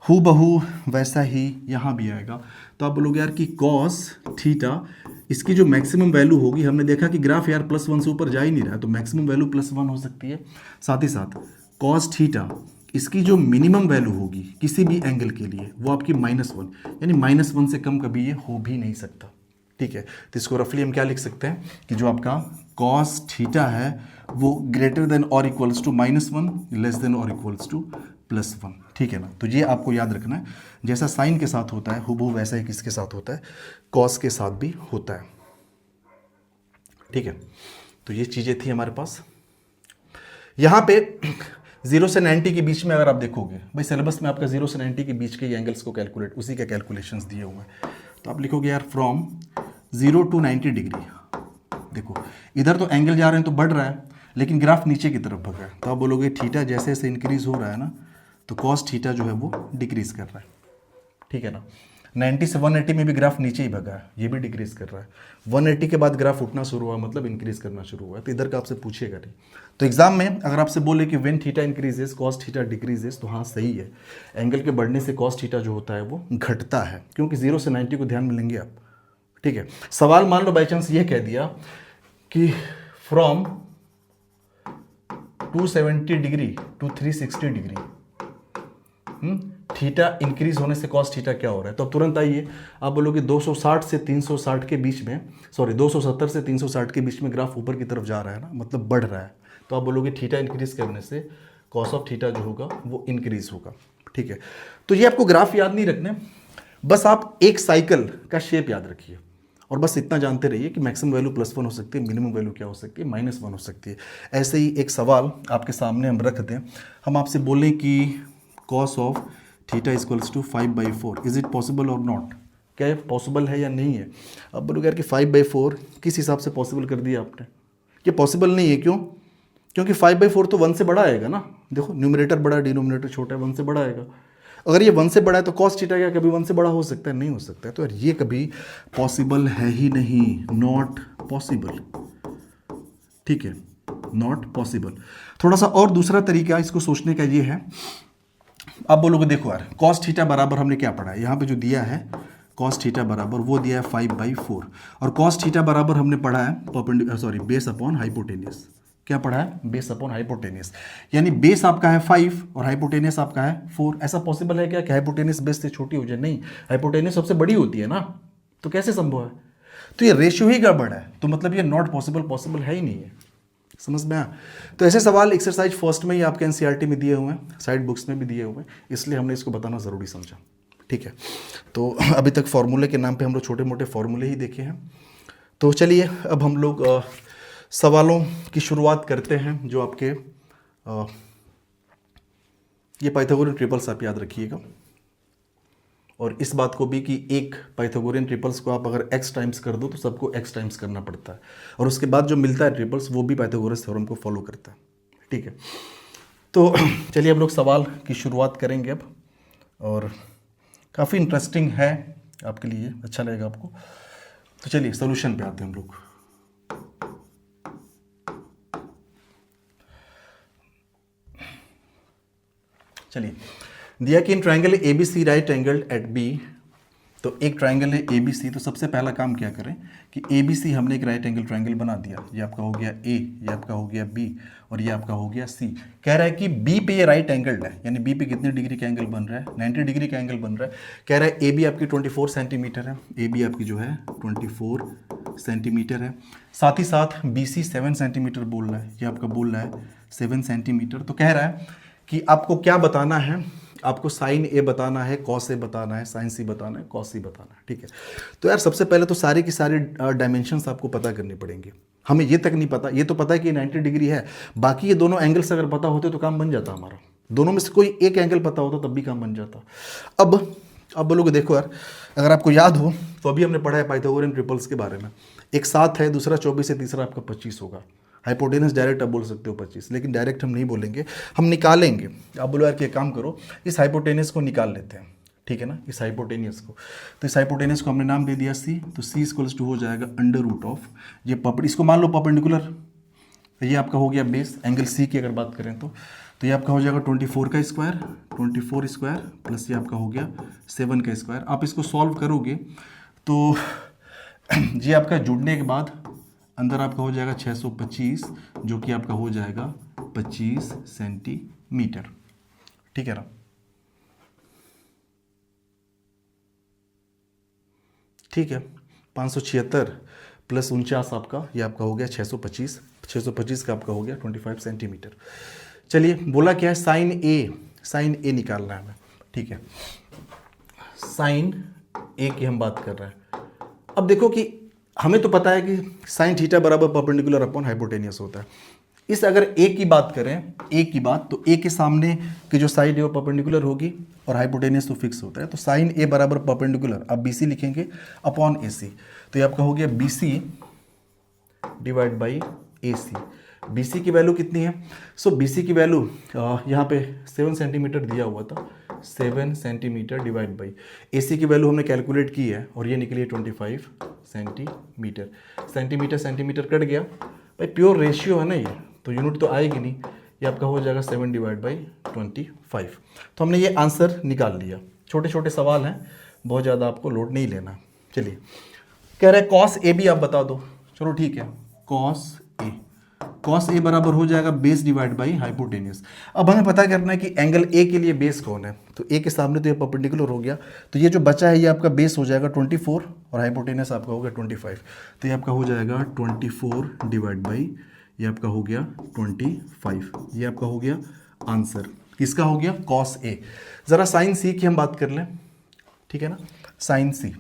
हूबहू वैसा ही यहाँ भी आएगा। तो आप बोलोगे यार कि कॉस थीटा इसकी जो मैक्सिमम वैल्यू होगी, हमने देखा कि ग्राफ यार +1 से ऊपर जा ही नहीं रहा है, तो मैक्सिमम वैल्यू +1 हो सकती है। साथ ही साथ कॉस थीटा इसकी जो मिनिमम वैल्यू होगी किसी भी एंगल के लिए वो आपकी -1, यानी -1 से कम कभी ये हो भी नहीं सकता, ठीक है? तो इसको रफली हम क्या लिख सकते हैं कि जो आपका कॉस थीटा है वो ग्रेटर देन और इक्वल्स टू -1, लेस देन और इक्वल्स टू +1, ठीक है ना? तो ये आपको याद रखना है, जैसा साइन के साथ होता है हुबहू वैसा ही किसके साथ होता है, कॉस के साथ भी होता है, ठीक है? तो ये चीज़ें थी हमारे पास। यहाँ पे 0 से 90 के बीच में अगर आप देखोगे, भाई सिलेबस में आपका 0 से 90 के बीच के एंगल्स को कैलकुलेट, उसी के कैलकुलेशंस दिए हुए हैं, तो आप लिखोगे यार फ्रॉम 0 to 90 डिग्री। देखो इधर तो एंगल जा रहे हैं तो बढ़ रहा है, लेकिन ग्राफ नीचे की तरफ भगा है, तो आप बोलोगे थीटा जैसे जैसे इंक्रीज हो रहा है ना, तो कॉस थीटा जो है वो डिक्रीज कर रहा है, ठीक है ना? 90 से 180 में भी ग्राफ नीचे ही भगा है, ये भी डिक्रीज कर रहा है। 180 के बाद ग्राफ उठना शुरू हुआ, मतलब इंक्रीज करना शुरू हुआ है, तो इधर का आपसे पूछेगा नहीं। तो एग्जाम में अगर आपसे बोले कि when theta increases cos theta decreases, तो हाँ सही है, एंगल के बढ़ने से कॉस थीटा जो होता है वो घटता है, क्योंकि 0 से 90 को ध्यान में लेंगे आप, ठीक है? सवाल मान लो बाई चांस ये कह दिया कि from 270 degree to 360 degree theta increase होने से कॉस थीटा क्या हो रहा है, तो अब तुरंत आइए आप बोलोगे 260 से 360 के बीच में, सॉरी 270 से 360 के बीच में ग्राफ ऊपर की तरफ जा रहा है ना, मतलब बढ़ रहा है, तो आप बोलोगे थीटा इंक्रीज करने से कॉस ऑफ थीटा जो होगा वो इंक्रीज होगा, ठीक है? तो ये आपको ग्राफ याद नहीं रखने, बस आप एक साइकिल का शेप याद रखिए और बस इतना जानते रहिए कि मैक्सिमम वैल्यू +1 हो सकती है, मिनिमम वैल्यू क्या हो सकती है, -1 हो सकती है। ऐसे ही एक सवाल आपके सामने हम रख दें, हम आपसे बोलें कि cos of theta equals to 5/4, is it possible और नॉट? क्या ये पॉसिबल है या नहीं है? अब बोलोगे यार कि 5/4 किस हिसाब से पॉसिबल कर दिया आपने? ये पॉसिबल नहीं है, क्यों? क्योंकि 5/4 तो 1 से बड़ा आएगा ना। देखो न्यूमरेटर बड़ा, डिनोमिनेटर छोटा है, 1 से बड़ा आएगा। अगर ये 1 से बड़ा है तो cos थीटा क्या कभी 1 से बड़ा हो सकता है? नहीं हो सकता है। तो यार ये कभी पॉसिबल है ही नहीं, नॉट पॉसिबल। ठीक है, नॉट पॉसिबल। थोड़ा सा और दूसरा तरीका इसको सोचने का ये है, आप बोलोगे देखो यार cos थीटा बराबर हमने क्या पढ़ा है, यहाँ पे जो दिया है cos थीटा बराबर वो दिया है 5/4, और cos थीटा बराबर हमने पढ़ा है बेस अपॉन हाइपोटेनियस। क्या पढ़ा है? Base upon hypotenuse. यानी बेस आपका है 5 और हाइपोटेनियस आपका है 4। ऐसा पॉसिबल है क्या कि हाइपोटेनियस बेस से छोटी हो जाए? नहीं, हाइपोटेनियस सबसे बड़ी होती है ना, तो कैसे संभव है? तो ये रेशियो ही गड़बड़ है, तो मतलब ये नॉट पॉसिबल, पॉसिबल है ही नहीं है। समझ में आया? तो ऐसे सवाल एक्सरसाइज फर्स्ट में ही आपके एनसीईआरटी में दिए हुए हैं, साइड बुक्स में भी दिए हुए हैं, इसलिए हमने इसको बताना ज़रूरी समझा। ठीक है, तो अभी तक फॉर्मूले के नाम पे हम लोग छोटे मोटे फॉर्मूले ही देखे हैं। तो चलिए अब हम लोग सवालों की शुरुआत करते हैं, जो आपके ये पाइथागोरियन ट्रिपल्स आप याद रखिएगा, और इस बात को भी कि एक पाइथागोरियन ट्रिपल्स को आप अगर x टाइम्स कर दो तो सबको x टाइम्स करना पड़ता है, और उसके बाद जो मिलता है ट्रिपल्स वो भी पाइथागोरस थ्योरम को फॉलो करता है। ठीक है, तो चलिए हम लोग सवाल की शुरुआत करेंगे अब, और काफ़ी इंटरेस्टिंग है आपके लिए, अच्छा लगेगा आपको। तो चलिए सोल्यूशन पे आते हैं हम लोग। चलिए, दिया कि in triangle A B C right angle at B, तो एक ट्राइंगल है ए बी सी, तो सबसे पहला काम क्या करें कि ए बी सी हमने एक राइट एंगल ट्राइंगल बना दिया। ये आपका हो गया ए, ये आपका हो गया बी, और ये आपका हो गया सी। कह रहा है कि बी पे ये राइट एंगल है, यानी बी पे कितने डिग्री का एंगल बन रहा है? 90 डिग्री का एंगल बन रहा है। कह रहा है ए बी आपकी 24 सेंटीमीटर है, ए बी आपकी जो है 24 सेंटीमीटर है। साथ ही साथ बी सी 7 सेंटीमीटर बोल रहा है, ये आपका बोल रहा है 7 सेंटीमीटर। तो कह रहा है कि आपको क्या बताना है, आपको साइन ए बताना है, कॉस ए बताना है, साइन सी बताना है, कॉस सी बताना है। ठीक है, तो यार सबसे पहले तो सारे की सारे डायमेंशंस आपको पता करनी पड़ेंगी। हमें ये तक नहीं पता, ये तो पता है कि 90 डिग्री है, बाकी ये दोनों एंगल्स अगर पता होते तो काम बन जाता हमारा। दोनों में से कोई एक एंगल पता होता तब भी काम बन जाता। अब बोलोगे देखो यार, अगर आपको याद हो तो अभी हमने पढ़ा है पाइथागोरियन ट्रिपल्स के बारे में। एक 7 है, दूसरा 24 है, तीसरा आपका 25 होगा। हाइपोटेनस डायरेक्ट आप बोल सकते हो 25, लेकिन डायरेक्ट हम नहीं बोलेंगे, हम निकालेंगे। आप बोलो यार कि एक काम करो, इस हाइपोटेनस को निकाल लेते हैं। ठीक है ना, इस हाइपोटेनियस को, तो इस हाइपोटेनस को हमने नाम दे दिया सी, तो सी इक्वल्स टू हो जाएगा √ऑफ ये इसको मान लो परपेंडिकुलर, ये आपका हो गया बेस एंगल सी की अगर बात करें तो ये आपका हो जाएगा 24 का स्क्वायर, 24 स्क्वायर प्लस ये आपका हो गया 7 का स्क्वायर। आप इसको सॉल्व करोगे तो ये आपका जुड़ने के बाद अंदर आपका हो जाएगा 625, जो कि आपका हो जाएगा 25 सेंटीमीटर। ठीक है ना, ठीक है, 576 प्लस 49 आपका, ये आपका हो गया 625, 625 का आपका हो गया 25 सेंटीमीटर। चलिए, बोला क्या है, साइन ए निकालना है हमें। ठीक है, साइन ए की हम बात कर रहे हैं। अब देखो कि हमें तो पता है कि साइन थीटा बराबर परपेंडिकुलर अपॉन हाइपोटेनियस होता है। इस अगर ए की बात करें, ए की बात, तो ए के सामने की जो साइड है वो परपेंडिकुलर होगी और हाइपोटेनियस तो फिक्स होता है। तो साइन ए बराबर परपेंडिकुलर, आप बी सी लिखेंगे अपॉन ए सी, तो ये आपका हो गया B C divide by A C. B C की वैल्यू कितनी है? सो बी सी की वैल्यू यहाँ पे 7 सेंटीमीटर दिया हुआ था, 7 सेंटीमीटर डिवाइड बाई ए सी की वैल्यू हमने कैलकुलेट की है और ये निकली है 25 सेंटीमीटर। सेंटीमीटर सेंटीमीटर कट गया भाई, प्योर रेशियो है ना ये, तो यूनिट तो आएगी नहीं, ये आपका हो जाएगा 7 डिवाइड बाई 25। तो हमने ये आंसर निकाल लिया। छोटे छोटे सवाल हैं, बहुत ज़्यादा आपको लोड नहीं लेना। चलिए, कह रहे हैं कॉस ए भी आप बता दो। चलो ठीक है, कॉस ए बराबर हो जाएगा बेस डिवाइड बाई हाइपोटेनियस। अब हमें पता करना है कि एंगल ए के लिए बेस कौन है, तो ए के सामने तो ये परपेंडिकुलर हो गया, तो ये जो बचा है ये आपका बेस हो जाएगा 24 और हाइपोटेनियस आपका हो गया 25, तो ये आपका हो जाएगा 24 डिवाइड बाई ये आपका हो गया 25, ये आपका हो गया आंसर। किसका हो गया? Cos A. ज़रा साइन सी की हम बात कर लें, ठीक है ना, sine C.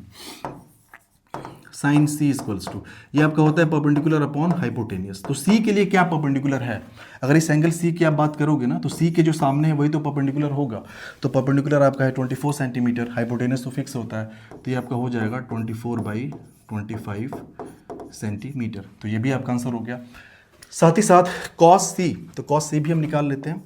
Sine C equals to, ये आपका होता है परपेंडिकुलर अपॉन हाइपोटेनियस। तो सी के लिए क्या परपेंडिकुलर है, अगर इस एंगल सी की आप बात करोगे ना, तो सी के जो सामने है वही तो परपेंडिकुलर होगा। तो परपेंडिकुलर आपका है 24 सेंटीमीटर, हाइपोटेनियस तो फिक्स होता है, तो ये आपका हो जाएगा 24/25 सेंटीमीटर। तो ये भी आपका आंसर हो गया। साथ ही साथ कॉस सी, तो कॉस सी भी हम निकाल लेते हैं।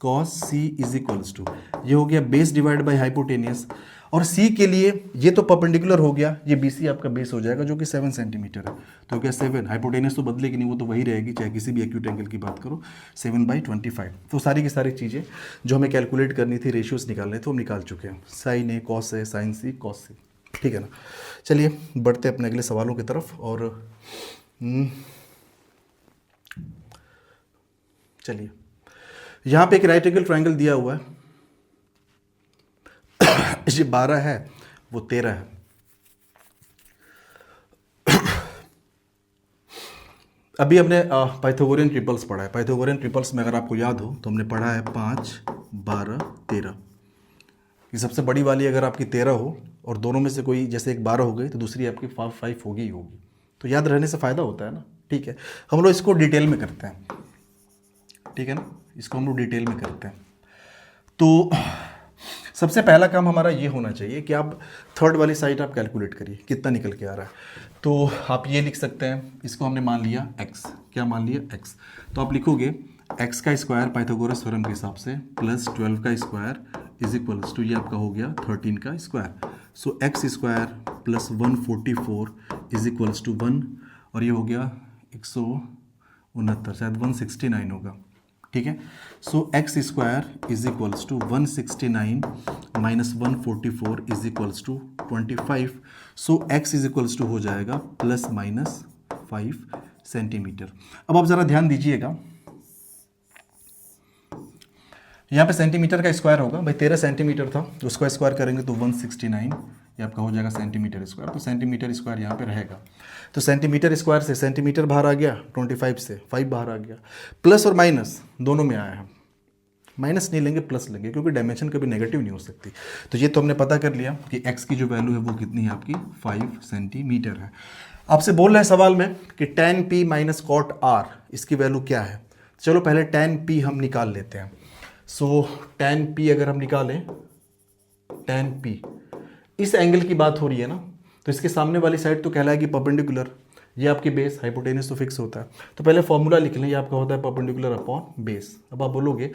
Cos C is equals to, ये हो गया बेस डिवाइड बाई हाइपोटेनियस, और सी के लिए ये तो परपेंडिकुलर हो गया, ये बी सी आपका बेस हो जाएगा जो कि 7 सेंटीमीटर है। तो क्या 7, हाइपोटेनियस तो बदलेगी नहीं, वो तो वही रहेगी चाहे किसी भी एक्यूट एंगल की बात करो, 7/25। तो सारी की सारी चीज़ें जो हमें कैलकुलेट करनी थी, रेशियोज निकालने थे, वो हम निकाल चुके हैं। Sign A cos A sign C cos सी, ठीक है ना। चलिए बढ़ते अपने अगले सवालों की तरफ। और चलिए यहाँ पे एक राइट एंगल ट्रायंगल दिया हुआ है, ये 12 है, वो 13 है। अभी हमने पाइथागोरियन ट्रिपल्स पढ़ा है। पाइथागोरियन ट्रिपल्स में अगर आपको याद हो तो हमने पढ़ा है 5, 12, 13। ये सबसे बड़ी वाली अगर आपकी 13 हो और दोनों में से कोई, जैसे एक 12 हो गई तो दूसरी आपकी 5 होगी ही होगी, तो याद रहने से फ़ायदा होता है ना। ठीक है, हम लोग इसको डिटेल में करते हैं, ठीक है ना, इसको हम लोग डिटेल में करते हैं। तो सबसे पहला काम हमारा ये होना चाहिए कि आप थर्ड वाली साइड आप कैलकुलेट करिए कितना निकल के आ रहा है। तो आप ये लिख सकते हैं, इसको हमने मान लिया x, क्या मान लिया x, तो आप लिखोगे x का स्क्वायर पाइथागोरस थ्योरम के हिसाब से प्लस 12 का स्क्वायर इज इक्वल्स टू, ये आपका हो गया 13 का square. So x square plus 144 is equals to 1, और ये हो गया 169, शायद 169 होगा, ठीक है। So x square is equals to 169 minus 144 is equals to 25। So x is equals to हो जाएगा प्लस माइनस 5 सेंटीमीटर। अब आप ज़रा ध्यान दीजिएगा, यहाँ पे सेंटीमीटर का स्क्वायर होगा, भाई 13 सेंटीमीटर था, उसको स्क्वायर करेंगे तो 169, ये आपका हो जाएगा सेंटीमीटर स्क्वायर। तो सेंटीमीटर स्क्वायर यहाँ पे रहेगा, तो सेंटीमीटर स्क्वायर से सेंटीमीटर बाहर आ गया, 25 से 5 बाहर आ गया। प्लस और माइनस दोनों में आया है, माइनस नहीं लेंगे प्लस लेंगे, क्योंकि डायमेंशन कभी नेगेटिव नहीं हो सकती। तो ये तो हमने पता कर लिया कि x की जो वैल्यू है वो कितनी है आपकी 5 सेंटीमीटर है। आपसे बोल रहे हैं सवाल में कि tan p minus cot r, इसकी वैल्यू क्या है। चलो पहले tan p हम निकाल लेते हैं। सो tan p अगर हम निकालें, tan p इस एंगल की बात हो रही है ना, तो इसके सामने वाली साइड तो कहलाएगी परपेंडिकुलर, ये आपकी बेस, हाइपोटेनस तो फिक्स होता है। तो पहले फॉर्मूला लिख लें, ये आपका होता है परपेंडिकुलर अपॉन बेस। अब आप बोलोगे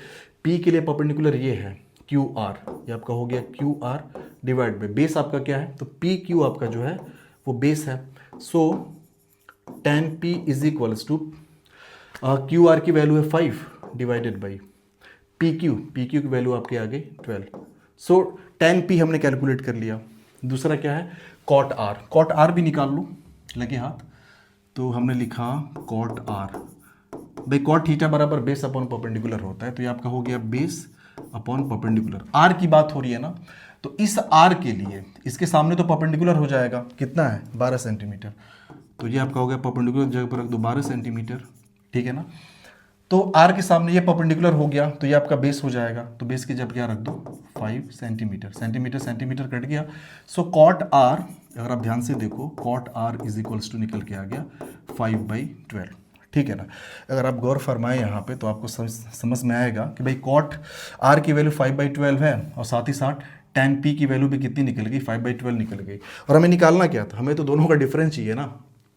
P के लिए परपेंडिकुलर ये है QR, ये आपका हो गया QR डिवाइड बाई बेस आपका क्या है, तो PQ आपका जो है वो बेस है। So tan P is equals to QR की वैल्यू है 5 डिवाइडेड बाई PQ की वैल्यू आपके आ गई 12। सो tan P हमने कैलकुलेट कर लिया। दूसरा क्या है, कॉट R भी निकाल लो, लगे हाथ, तो हमने लिखा कॉट R, भाई कॉट थीटा बराबर बेस अपॉन परपेंडिकुलर होता है, तो ये आपका हो गया बेस अपॉन परपेंडिकुलर। R की बात हो रही है ना, तो इस R के लिए इसके सामने तो परपेंडिकुलर हो जाएगा, कितना है 12 सेंटीमीटर, तो ये आपका हो गया परपेंडिकुलर जगह पर रख दो 12 सेंटीमीटर, ठीक है ना। तो R के सामने ये परपेंडिकुलर हो गया, तो ये आपका बेस हो जाएगा, तो बेस की जब क्या रख दो 5 सेंटीमीटर, सेंटीमीटर कट गया। सो कॉट R, अगर आप ध्यान से देखो, cot R is equals to निकल के आ गया 5/12, ठीक है ना। अगर आप गौर फरमाएं यहाँ पे तो आपको समझ में आएगा कि भाई कॉट R की वैल्यू 5/12 है, और साथ ही साथ tan P की वैल्यू भी कितनी निकल गई, 5/12 निकल गई। और हमें निकालना क्या था, हमें तो दोनों का डिफरेंस चाहिए ना,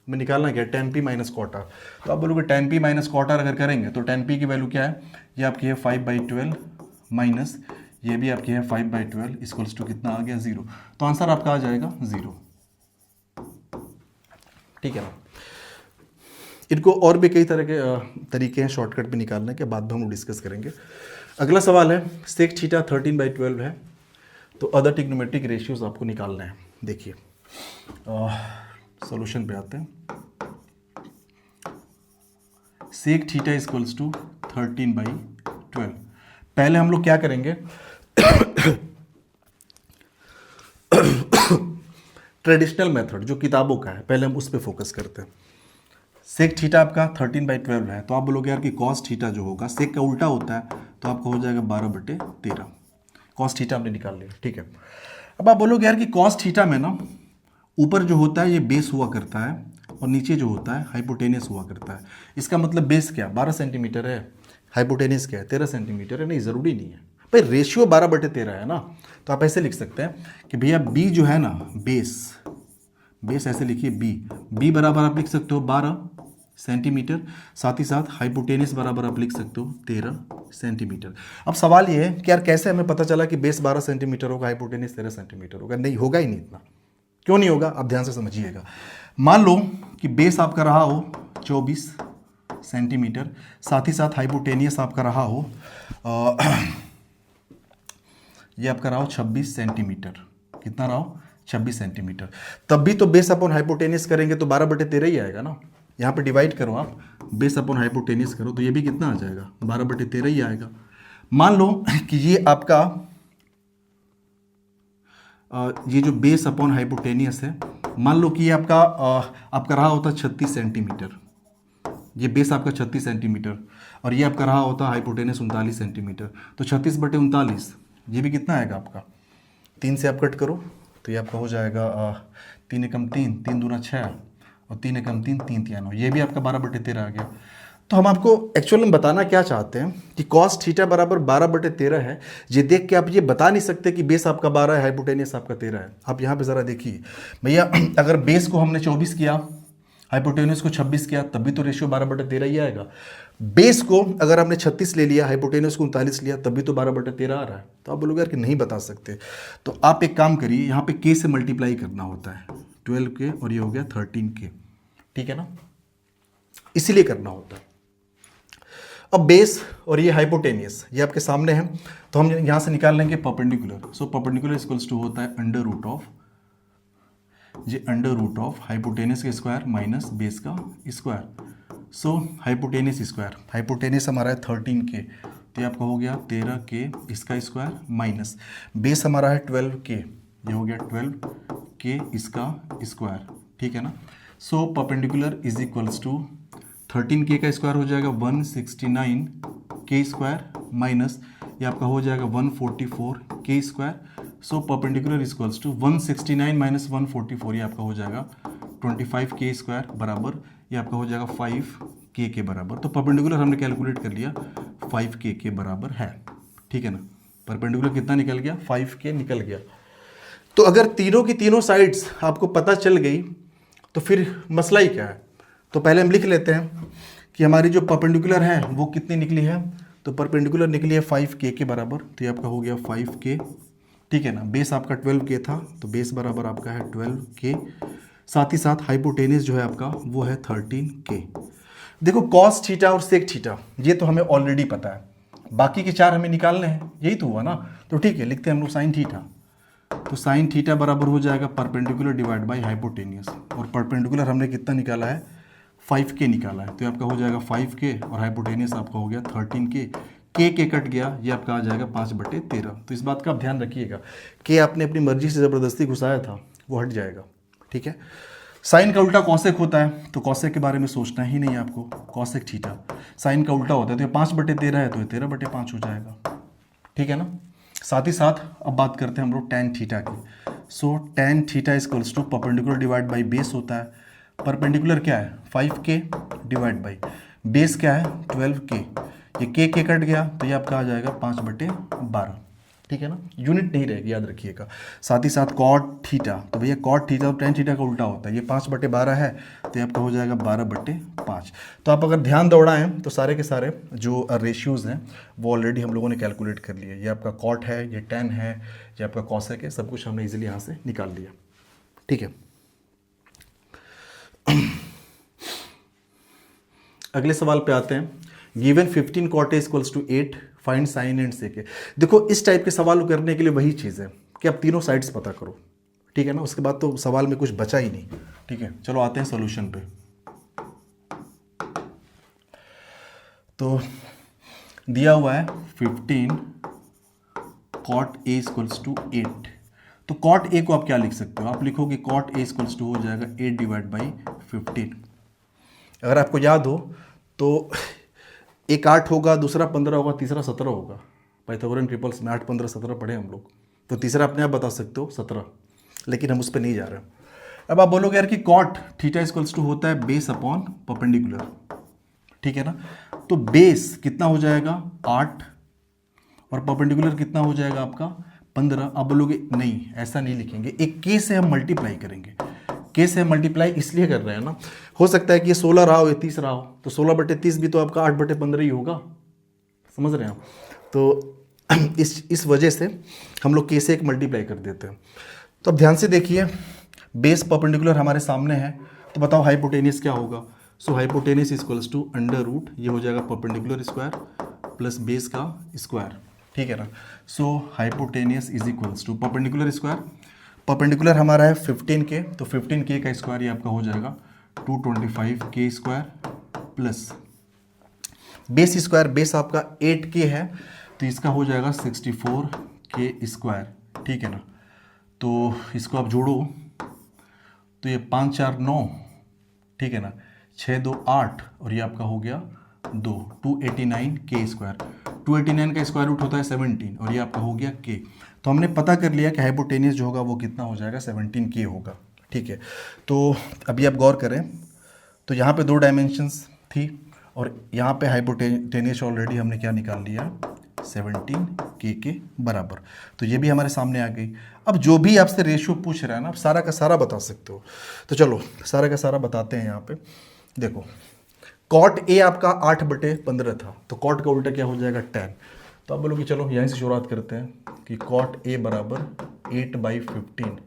हमें निकालना क्या, tan P minus cot R। तो आप बोलोगे tan P minus cot R अगर करेंगे तो tan P की वैल्यू क्या है, ये आपकी है 5/12 माइनस ये भी आपकी है 5/12 इक्वल्स टू कितना आ गया 0। तो आंसर आपका आ जाएगा 0, ठीक है ना। इनको और भी कई तरह के तरीके हैं शॉर्टकट पे निकालने के, बाद में हम लोग डिस्कस करेंगे। अगला सवाल है सेक थीटा 13/12 है, तो अदर ट्रिग्नोमेट्रिक रेशियोज आपको निकालना है। देखिए सॉल्यूशन पे आते हैं। Sec theta equals to 13/12। पहले हम लोग क्या करेंगे, ट्रेडिशनल मेथड जो किताबों का है, पहले हम उस पर फोकस करते हैं। सेक थीटा आपका 13/12 है, तो आप बोलोगे यार कि कॉस थीटा जो होगा सेक का उल्टा होता है, तो आपको हो जाएगा 12/13। कॉस थीटा हमने निकाल लिया, ठीक है। अब आप बोलोगे यार कि कॉस थीटा में ना ऊपर जो होता है ये बेस हुआ करता है और नीचे जो होता है हाइपोटेनियस हुआ करता है। इसका मतलब बेस क्या 12 सेंटीमीटर है, हाइपोटेनियस क्या है 13 सेंटीमीटर है? नहीं, ज़रूरी नहीं है भाई, रेशियो 12/13 है ना। तो आप ऐसे लिख सकते हैं कि भैया बी जो है ना, बेस ऐसे लिखिए, बी बराबर आप लिख सकते हो 12 सेंटीमीटर, साथ ही साथ हाइपोटेनियस बराबर आप लिख सकते हो 13 सेंटीमीटर। अब सवाल ये है कि यार कैसे हमें पता चला कि बेस 12 सेंटीमीटर होगा, हाइपोटेनियस 13 सेंटीमीटर होगा? नहीं होगा ही नहीं इतना। क्यों नहीं होगा, आप ध्यान से समझिएगा। मान लो कि बेस आपका रहा हो 24 सेंटीमीटर, साथ ही साथ हाइपोटेनियस आपका रहा हो ये आपका रहा हो 26 सेंटीमीटर। कितना रहा हो? 26 सेंटीमीटर। तब भी तो बेस अपॉन हाइपोटेनियस करेंगे तो 12/13 ही आएगा ना। यहाँ पे डिवाइड करो आप, बेस अपॉन हाइपोटेनियस करो तो ये भी कितना आ जाएगा? 12/13 ही आएगा। मान लो कि ये आपका ये जो बेस अपॉन हाइपोटेनियस है, मान लो कि ये आपका रहा होता 36 सेंटीमीटर, ये बेस आपका 36 सेंटीमीटर और ये आपका रहा होता हाइपोटेनियस 39 सेंटीमीटर। तो 36/39 ये भी कितना आएगा आपका? 3 से आप कट करो तो ये आपका हो जाएगा 3 एकम 3, 3 दूना 6 और 3 एकम 3, 3 तिया 9, ये भी आपका 12/13 आ गया। तो हम आपको एक्चुअल में बताना क्या चाहते हैं कि कॉस थीटा बराबर 12/13 है। ये देख के आप ये बता नहीं सकते कि बेस आपका 12 है, हाइपोटेनियस आपका 13 है। आप यहाँ पे ज़रा देखिए भैया, अगर बेस को हमने 24 किया, हाइपोटेनियस को 26 किया, तब भी तो रेशियो 12/13 ही आएगा। बेस को अगर हमने 36 ले लिया, हाइपोटेनियस को 39 लिया, तब भी तो 12/13 आ रहा है। तो आप बोलोगे यार कि नहीं बता सकते, तो आप एक काम करिए, यहाँ पे के से मल्टीप्लाई करना होता है, 12 के और ये हो गया 13 के, ठीक है ना, इसीलिए करना होता है। अब बेस और ये हाइपोटेनियस ये आपके सामने है, तो हम यहाँ से निकाल लेंगे perpendicular. So perpendicular equals to होता है अंडर रूट ऑफ हाइपोटेनियस का स्क्वायर माइनस बेस का square. So hypotenuse square, hypotenuse हमारा है 13 के, तो ये आपका हो गया 13 के इसका स्क्वायर माइनस बेस हमारा है 12 के, ये हो गया 12 के इसका स्क्वायर, ठीक है ना। So perpendicular is equals to 13 के का स्क्वायर हो जाएगा 169 के स्क्वायर माइनस ये आपका हो जाएगा 144 के square. So perpendicular equals to 169 minus 144, ये आपका हो जाएगा 25 के स्क्वायर बराबर ये आपका हो जाएगा 5 के बराबर। तो परपेंडिकुलर हमने कैलकुलेट कर लिया 5 के बराबर है, ठीक है ना। परपेंडिकुलर कितना निकल गया? 5 के निकल गया। तो अगर तीनों की तीनों साइड्स आपको पता चल गई तो फिर मसला ही क्या है? तो पहले हम लिख लेते हैं कि हमारी जो परपेंडिकुलर है वो कितनी निकली है। तो परपेंडिकुलर निकली है 5 के बराबर, तो ये आपका हो गया 5 के, ठीक है ना। बेस आपका 12 के था, तो बेस बराबर आपका है 12 के, साथ ही साथ हाइपोटेनियस जो है आपका वो है 13 के। देखो कॉस थीटा और सेक थीटा ये तो हमें ऑलरेडी पता है, बाकी के 4 हमें निकालने हैं, यही तो हुआ ना। तो ठीक है, लिखते हैं हम लोग साइन थीटा। तो साइन थीटा बराबर हो जाएगा परपेंडिकुलर डिवाइड बाय हाइपोटेनियस, और परपेंडिकुलर हमने कितना निकाला है? 5 के निकाला है, तो आपका हो जाएगा 5 के और हाइपोटेनियस आपका हो गया 13 के कट गया, ये आपका आ जाएगा 5/13। तो इस बात का आप ध्यान रखिएगा कि आपने अपनी मर्जी से ज़बरदस्ती घुसाया था वो हट जाएगा, ठीक है। साइन का उल्टा कॉसेक होता है, तो कॉसेक के बारे में सोचना ही नहीं आपको। कॉसेक थीटा साइन का उल्टा होता है, तो ये 5/13 है, तो ये 13/5 हो जाएगा, ठीक है ना। साथ ही साथ अब बात करते हैं हम लोग टैन थीटा की। So tan theta equals to perpendicular divide by base होता है। परपेंडिकुलर क्या है? 5 के डिवाइड बाई बेस क्या है? 12 के। ये के कट गया तो ये आपका आ जाएगा 5/12, ठीक है ना। यूनिट नहीं रहेगी, याद रखिएगा। साथ ही साथ कॉट थीटा, तो भैया कॉट थीटा और टैन थीटा का उल्टा होता है, ये 5/12 है, तो ये आपका हो जाएगा 12/5। तो आप अगर ध्यान दौड़ाएं तो सारे के सारे जो रेशियोज़ हैं वो ऑलरेडी हम लोगों ने कैलकुलेट कर लिए। ये आपका कॉट है, ये टैन है, ये आपका कॉसेक है, सब कुछ हमने इजीली यहाँ से निकाल लिया, ठीक है। अगले सवाल पे आते हैं। Given 15 cot A equals to 8, find sine and sec. देखो इस टाइप के सवाल करने के लिए वही चीज़ है कि आप तीनों साइड्स पता करो, ठीक है ना। उसके बाद तो सवाल में कुछ बचा ही नहीं, ठीक है। चलो आते हैं सॉल्यूशन पे। तो दिया हुआ है 15 cot A इक्वल्स टू 8। तो cot A को आप क्या लिख सकते हो? आप लिखोगे cot A इक्वल्स टू हो जाएगा 8 डिवाइड बाई 15। अगर आपको याद हो तो एक 8 होगा, दूसरा 15 होगा, तीसरा 17 होगा। पाइथागोरन ट्रिपल्स में 8, 15, 17 पढ़े हम लोग, तो तीसरा अपने आप बता सकते हो 17, लेकिन हम उस पर नहीं जा रहे हैं, अब आप बोलोगे यार कि कॉट थीटा इक्वल्स टू होता है बेस अपॉन परपेंडिकुलर, ठीक है ना। तो बेस कितना हो जाएगा 8 और परपेंडिकुलर कितना हो जाएगा आपका 15। आप बोलोगे नहीं ऐसा नहीं लिखेंगे, एक के से हम मल्टीप्लाई करेंगे। के से मल्टीप्लाई इसलिए कर रहे हैं ना, हो सकता है कि ये 16 रहा हो या 30 रहा हो, तो 16/30 भी तो आपका 8/15 ही होगा, समझ रहे हैं आप। तो इस वजह से हम लोग के से एक मल्टीप्लाई कर देते हैं। तो अब ध्यान से देखिए, बेस परपेंडिकुलर हमारे सामने है, तो बताओ हाइपोटेनियस क्या होगा। So hypotenuse equals to under root, ये हो जाएगा परपेंडिकुलर स्क्वायर प्लस बेस का स्क्वायर, ठीक है ना। So hypotenuse is equals to perpendicular square, perpendicular हमारा है 15K, तो 15K का स्क्वायर ये आपका हो जाएगा 225K square plus base square, base आपका 8K है तो इसका हो जाएगा 64K स्क्वायर, ठीक है ना। तो इसको आप जोड़ो तो ये 5 4 9, ठीक है ना, 6 2 8 और ये आपका हो गया 289K स्क्वायर। 289 का स्क्वायर रूट होता है 17 और ये आपका हो गया K। तो हमने पता कर लिया कि हाइपोटेनियस जो होगा वो कितना हो जाएगा 17K होगा, ठीक है। तो अभी आप गौर करें, तो यहाँ पे 2 डायमेंशंस थी और यहाँ पे हाइपोटेनियस ऑलरेडी हमने क्या निकाल लिया 17K के बराबर, तो ये भी हमारे सामने आ गई। अब जो भी आपसे रेशियो पूछ रहा है ना, आप सारा का सारा बता सकते हो, तो चलो सारा का सारा बताते हैं। यहाँ पे देखो कॉट ए आपका 8/15 था, तो कॉट का उल्टा क्या हो जाएगा 10। तो आप बोलोगे चलो यहीं से शुरुआत करते हैं कि कॉट ए बराबर 8/15,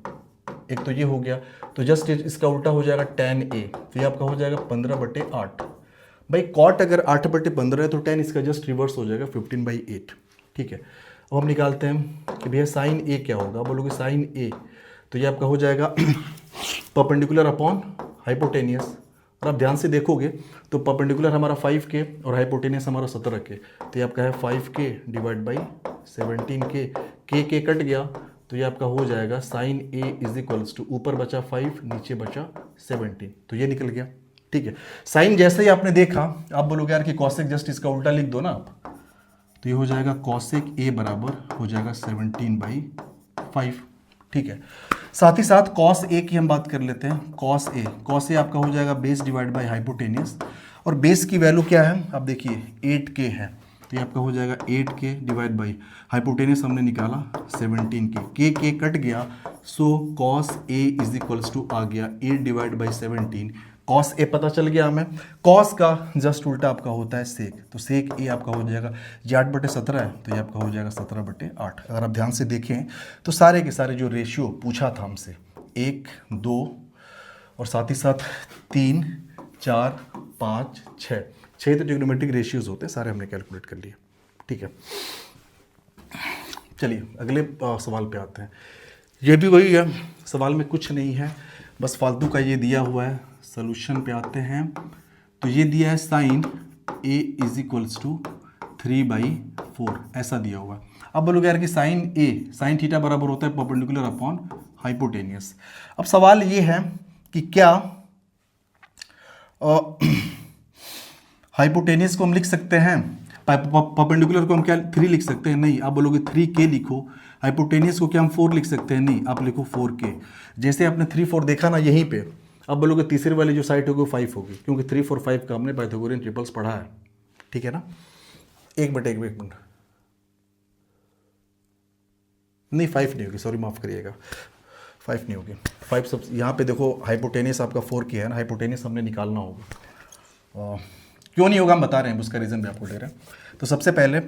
एक तो ये हो गया, तो जस्ट इसका उल्टा हो जाएगा tan a, तो ये आपका हो जाएगा 15/8। भाई कॉट अगर 8/15 है तो tan इसका जस्ट रिवर्स हो जाएगा 15/8, ठीक है। अब हम निकालते हैं कि भैया साइन ए क्या होगा। बोलोगे साइन ए, तो ये आपका हो जाएगा परपेंडिकुलर अपॉन हाइपोटेनियस, और आप ध्यान से देखोगे तो परपेंडिकुलर हमारा 5K और हाइपोटेनियस हमारा 17K, तो ये आपका है 5K डिवाइड बाई 17K, के कट गया तो ये आपका हो जाएगा sine A is equals to ऊपर बचा 5 नीचे बचा 17, तो ये निकल गया, ठीक है। साइन जैसे ही आपने देखा, आप बोलोगे यार कि कॉसेक जस्ट इसका उल्टा लिख दो ना आप, तो ये हो जाएगा कॉसेक ए बराबर हो जाएगा 17/5, ठीक है। साथ ही साथ कॉस ए की हम बात कर लेते हैं। कॉस ए आपका हो जाएगा बेस डिवाइड बाय हाइपोटेनियस, और बेस की वैल्यू क्या है आप देखिए 8K है, तो ये आपका हो जाएगा 8K डिवाइड बाई हाइपोटेनियस हमने निकाला 17K, के कट गया, so cos A is equals to आ गया 8 डिवाइड बाई 17, कॉस ए पता चल गया हमें। कॉस का जस्ट उल्टा आपका होता है सेक, तो सेक ए आपका हो जाएगा, ये 8/17 है तो ये आपका हो जाएगा 17/8। अगर आप ध्यान से देखें तो सारे के सारे जो रेशियो पूछा था हमसे 1 2 और साथ ही साथ 3 4 5 6 तो ट्रिग्नोमेट्रिक रेशियोज होते हैं, सारे हमने कैलकुलेट कर लिए, ठीक है। चलिए अगले सवाल पे आते हैं। ये भी वही है, सवाल में कुछ नहीं है, बस फालतू का ये दिया हुआ है। सोल्यूशन पे आते हैं, तो ये दिया है sine A is equals to 3/4, ऐसा दिया हुआ है। अब बोलोगे यार कि साइन थीटा बराबर होता है परपेंडिकुलर अपॉन हाइपोटेनियस। अब सवाल ये है कि क्या हाइपोटेनियस को हम लिख सकते हैं, परपेंडिकुलर को हम क्या 3 लिख सकते हैं, नहीं। आप बोलोगे 3K लिखो, हाइपोटेनियस को क्या हम 4 लिख सकते हैं, नहीं। आप लिखो 4K। जैसे आपने 3 4 देखा ना यहीं पे, अब बोलोगे तीसरी वाली जो साइड होगी वो 5 होगी, क्योंकि 3 4 5 का हमने पाइथागोरियन ट्रिपल्स पढ़ा है, ठीक है ना। एक मिनट नहीं 5 नहीं होगी, सॉरी माफ़ करिएगा, 5 नहीं होगी। 5 सब यहाँ पे देखो, हाइपोटेनियस आपका 4K है ना, हाइपोटेनियस हमने निकालना होगा। क्यों नहीं होगा हम बता रहे हैं, उसका रीज़न भी आपको दे रहे हैं। तो सबसे पहले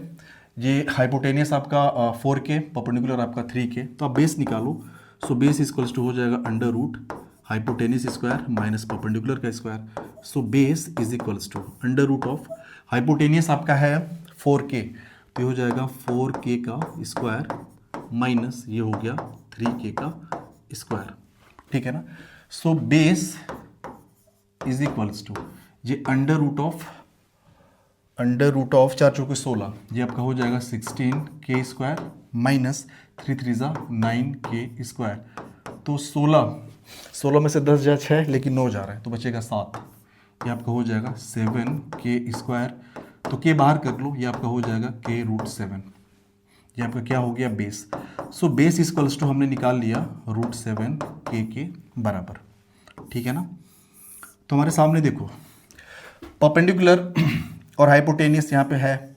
ये हाइपोटेनियस आपका 4K, परपेंडिकुलर आपका 3K, तो आप बेस निकालो। सो बेस इक्वल्स टू हो जाएगा under root hypotenuse square minus perpendicular का square. So base is equals to under root of hypotenuse आपका है 4K, तो ये हो जाएगा 4K का स्क्वायर माइनस ये हो गया 3K का स्क्वायर, ठीक है ना। So base is equals to ये अंडर रूट ऑफ 4 चौके 16, ये आपका हो जाएगा 16K square minus 3 3 9K square. तो 16 में से 10 जा 6, लेकिन 9 जा रहा है तो बचेगा 7, ये आपका हो जाएगा 7K स्क्वायर। तो के बाहर कर लो, ये आपका हो जाएगा K√7, ये आपका क्या हो गया base. So base equals to हमने निकाल लिया √7K के बराबर, ठीक है ना। तो हमारे सामने देखो परपेंडिकुलर और हाइपोटेनियस यहाँ पे है,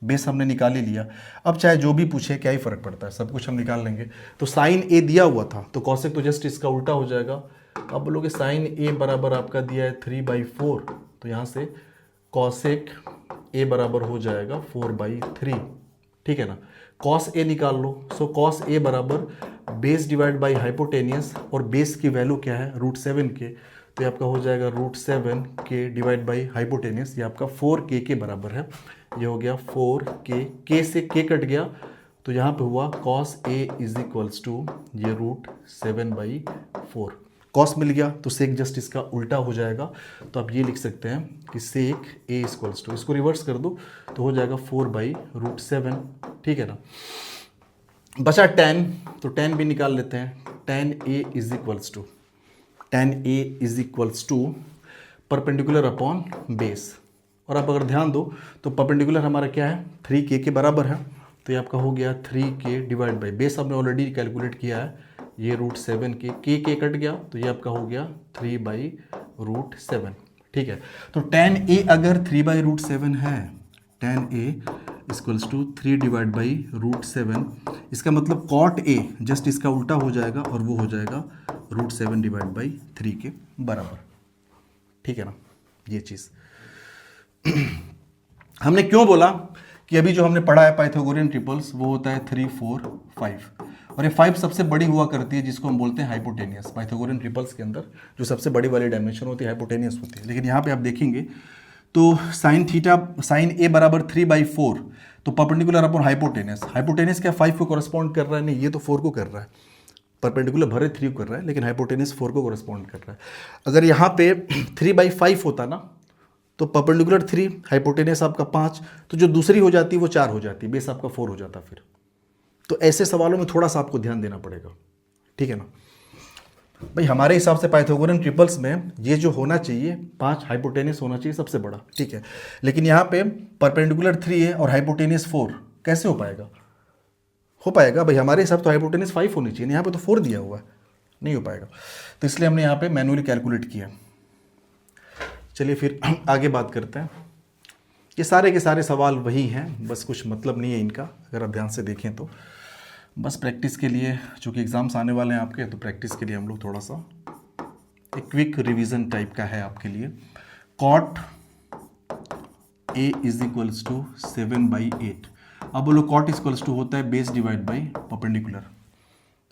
बेस हमने निकाल ही लिया। अब चाहे जो भी पूछे क्या ही फर्क पड़ता है, सब कुछ हम निकाल लेंगे। तो साइन ए दिया हुआ था तो कॉसेक तो जस्ट इसका उल्टा हो जाएगा। अब बोलोगे साइन ए बराबर आपका दिया है 3/4, तो यहाँ से कॉसेक ए बराबर हो जाएगा 4/3, ठीक है ना। कॉस ए निकाल लो, सो कॉस ए बराबर बेस डिवाइड बाई हाइपोटेनियस, और बेस की वैल्यू क्या है √7 के, तो ये आपका हो जाएगा √7 के डिवाइड बाई हाइपोटेनियस, ये आपका 4k के बराबर है। ये हो गया 4k, k से k कट गया तो यहाँ पे हुआ cos a is equals to ये √7/4। कॉस मिल गया तो सेक जस्ट इसका उल्टा हो जाएगा, तो आप ये लिख सकते हैं कि सेक a इक्वल्स टू, इसको रिवर्स कर दो तो हो जाएगा 4/√7, ठीक है ना। बचा tan, तो tan भी निकाल लेते हैं। tan a is equals to, tan a is equals to perpendicular upon base, और आप अगर ध्यान दो तो परपेंडिकुलर हमारा क्या है 3k के बराबर है, तो ये आपका हो गया 3k डिवाइड बाई बेस हमने ऑलरेडी कैलकुलेट किया है, ये √7 के कट गया तो ये आपका हो गया 3/√7, ठीक है। तो tan a अगर 3/√7 है, tan a equals to 3 divide by √7, इसका मतलब cot a जस्ट इसका उल्टा हो जाएगा और वो हो जाएगा √7 डिवाइड बाई 3 के बराबर, ठीक है ना। ये चीज़ हमने क्यों बोला कि अभी जो हमने पढ़ा है पाइथागोरियन ट्रिपल्स वो होता है 3, 4, 5, और ये 5 सबसे बड़ी हुआ करती है जिसको हम बोलते हैं हाइपोटेनियस। पाइथागोरियन ट्रिपल्स के अंदर जो सबसे बड़ी वाली डायमेंशन होती है हाइपोटेनियस होती है। लेकिन यहाँ पे आप देखेंगे तो साइन ए बराबर 3/4, तो परपेंडिकुलर अपॉन हाइपोटेनियस, हाइपोटेनियस क्या 5 को कॉरेस्पॉन्ड कर रहा है, नहीं ये तो 4 को कर रहा है, परपेंडिकुलर भरे 3 को कर रहा है लेकिन हाइपोटेनियस 4 को कॉरेस्पॉन्ड कर रहा है। अगर यहाँ पे 3/5 होता ना तो परपेंडिकुलर 3, हाइपोटेनियस आपका 5, तो जो दूसरी हो जाती है वो 4 हो जाती है, बेस आपका 4 हो जाता फिर। तो ऐसे सवालों में थोड़ा सा आपको ध्यान देना पड़ेगा, ठीक है ना भाई। हमारे हिसाब से पाइथागोरियन ट्रिपल्स में ये जो होना चाहिए 5 हाइपोटेनियस होना चाहिए सबसे बड़ा, ठीक है। लेकिन यहाँ पे परपेंडिकुलर 3 है और हाइपोटेनियस 4, कैसे हो पाएगा? हो पाएगा भाई, हमारे हिसाब तो हाइपोटेनियस 5 होनी चाहिए, यहाँ पे तो 4 दिया हुआ है, नहीं हो पाएगा। तो इसलिए हमने यहाँ पे मैनुअली कैलकुलेट किया। चलिए फिर आगे बात करते हैं। ये सारे के सारे सवाल वही हैं, बस कुछ मतलब नहीं है इनका, अगर आप ध्यान से देखें तो बस प्रैक्टिस के लिए, चूँकि एग्ज़ाम्स आने वाले हैं आपके, तो प्रैक्टिस के लिए हम लोग थोड़ा सा एक क्विक रिवीजन टाइप का है आपके लिए। cot a is equals to 7/8। अब बोलो cot इक्वल्स टू होता है बेस डिवाइड बाई परपेंडिकुलर,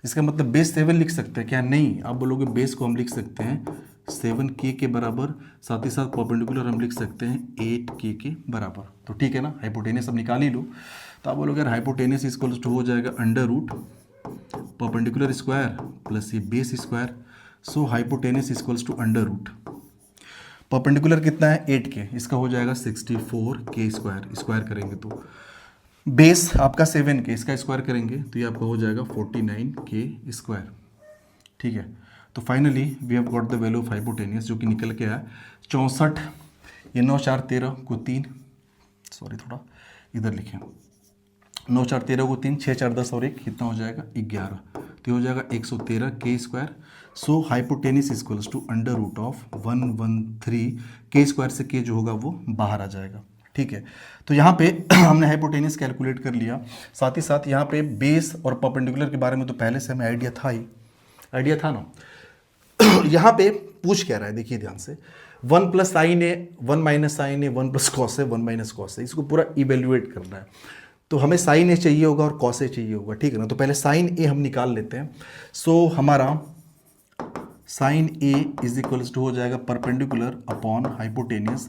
इसका मतलब बेस 7 लिख सकते हैं क्या? नहीं, आप बोलोगे बेस को हम लिख सकते हैं 7k के बराबर, साथ ही साथ परपेंडिकुलर हम लिख सकते हैं 8k के बराबर, तो ठीक है ना। हाइपोटेनियस अब निकाल ही लो, तो आप बोलोगे यार हाइपोटेनियस इक्वल्स टू हो जाएगा √ परपेंडिकुलर स्क्वायर प्लस ये base square, so hypotenuse equals to √ perpendicular कितना है 8k, इसका हो जाएगा 64k स्क्वायर, स्क्वायर करेंगे तो बेस आपका 7k, इसका स्क्वायर करेंगे तो ये आपका हो जाएगा 49k स्क्वायर, ठीक है। तो finally we have got the value of hypotenuse जो कि निकल के आया 64, ये 9 4 13 को 3, सॉरी थोड़ा इधर लिखें, 9 4 13 को 3, 6 4 10 और 1 कितना हो जाएगा 11, तो हो जाएगा 113k square. So hypotenuse equals to √113 k square से k जो होगा वो बाहर आ जाएगा, ठीक है। तो यहाँ पे हमने हाइपोटेनियस कैलकुलेट कर लिया, साथ ही साथ यहाँ पे बेस और परपेंडिकुलर के बारे में तो पहले से हमें आइडिया था ना। यहाँ पे पूछ क्या रहा है, देखिए ध्यान से, 1 + sin a, 1 - sin a, 1 + cos a, 1 - cos a, इसको पूरा इवेल्युएट करना है। तो हमें sin a चाहिए होगा और cos a चाहिए होगा, ठीक है ना। तो पहले sin a हम निकाल लेते हैं। सो हमारा sin a is equals to हो जाएगा परपेंडिकुलर अपॉन हाइपोटेनियस,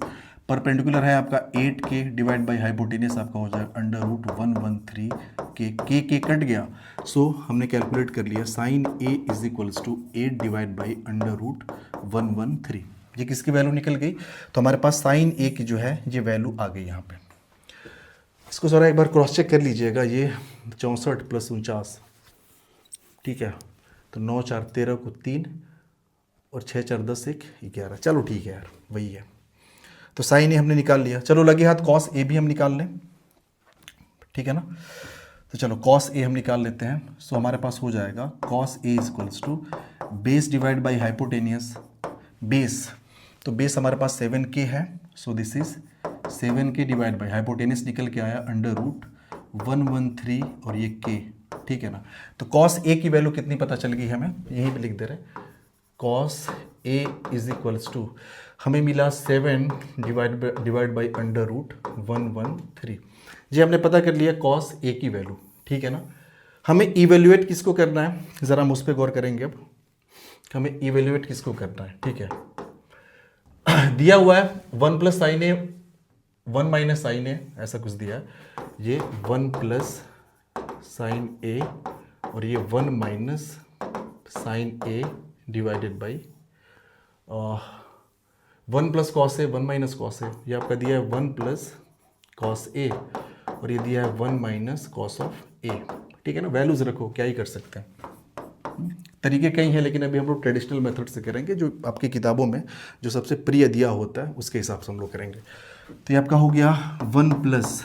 परपेंडिकुलर है आपका 8k डिवाइड बाई हाइपोटेनियस आपका हो जाएगा √113k, k कट गया, सो हमने कैलकुलेट कर लिया sin a is equals to 8 divide by √113, ये किसकी वैल्यू निकल गई? तो हमारे पास sin a की जो है ये वैल्यू आ गई यहाँ पे। इसको ज़रा एक बार क्रॉस चेक कर लीजिएगा, ये 64 + 49, ठीक है। तो 9 4 13 को 3 और 6 4 10 1 11, चलो ठीक है यार, वही है। तो साइन ए हमने निकाल लिया, चलो लगे हाथ कॉस ए भी हम निकाल लें, ठीक है ना। तो चलो कॉस ए हम निकाल लेते हैं। सो हमारे पास हो जाएगा cos A equals to base divide by hypotenuse, base, तो बेस हमारे पास 7k है, so this is 7k divide by hypotenuse निकल के आया अंडर रूट 113 और ये k, ठीक है ना। तो कॉस ए की वैल्यू कितनी पता चल गई हमें, यहीं पे लिख दे रहे हैं, cos A is equals to हमें मिला 7 डिवाइड बाई अंडर रूट 113। ये हमने पता कर लिया कॉस ए की वैल्यू, ठीक है ना। हमें इवेल्युएट किसको करना है, ज़रा हम उस पर गौर करेंगे अब, हमें इवेल्युएट किसको करना है, ठीक है। दिया हुआ है 1 प्लस साइन ए 1 माइनस साइन ए, ऐसा कुछ दिया है, ये 1 प्लस साइन ए और ये 1 minus sine A divided by 1 plus cos A 1 minus cos A, ये आपका दिया है 1 प्लस कॉस ए और ये दिया है 1 माइनस कॉस ऑफ ए, ठीक है ना। वैल्यूज रखो, क्या ही कर सकते हैं, तरीके कई हैं, लेकिन अभी हम लोग ट्रेडिशनल मेथड से करेंगे, जो आपकी किताबों में जो सबसे प्रिय दिया होता है उसके हिसाब से हम लोग करेंगे। तो ये आपका हो गया 1 प्लस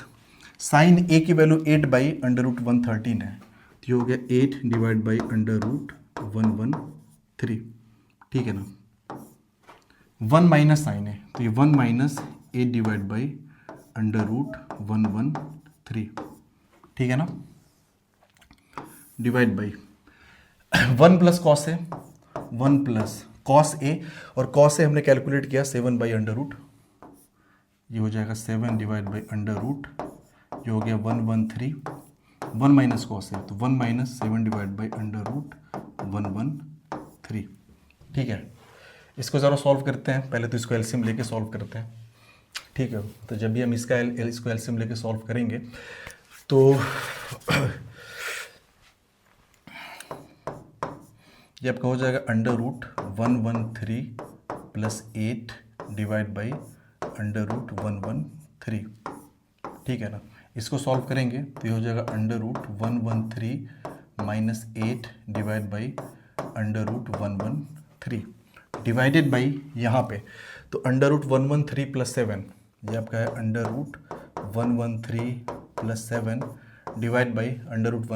साइन ए की वैल्यू 8 बाई अंडर रूट 113 है, तो ये हो गया 8 डिवाइड बाई अंडर रूट 113, ठीक है ना। 1 माइनस साइन है, तो ये 1 minus 8 divide by under root 113, ठीक है ना, डिवाइड बाई 1 प्लस कॉस है 1 प्लस कॉस ए, और कॉस ए हमने कैलकुलेट किया 7 बाई अंडर रूट, ये हो जाएगा 7 डिवाइड बाई अंडर रूट, ये हो गया 113, 1 माइनस कॉस है तो 1 minus 7 divide by under root 113, ठीक है। इसको ज़रा सॉल्व करते हैं, पहले तो इसको एलसीएम लेके सॉल्व करते हैं, ठीक है। तो जब भी हम इसको एलसीएम लेके सॉल्व करेंगे तो ये आपका हो जाएगा under root 113 plus 8 divide by under root 113, ठीक है ना। इसको सॉल्व करेंगे तो ये हो जाएगा under root 113 minus 8 divide by under root 113 divided by यहाँ पे, तो अंडर रूट 113 प्लस 7, ये आपका है under root 113 plus 7 divide by under root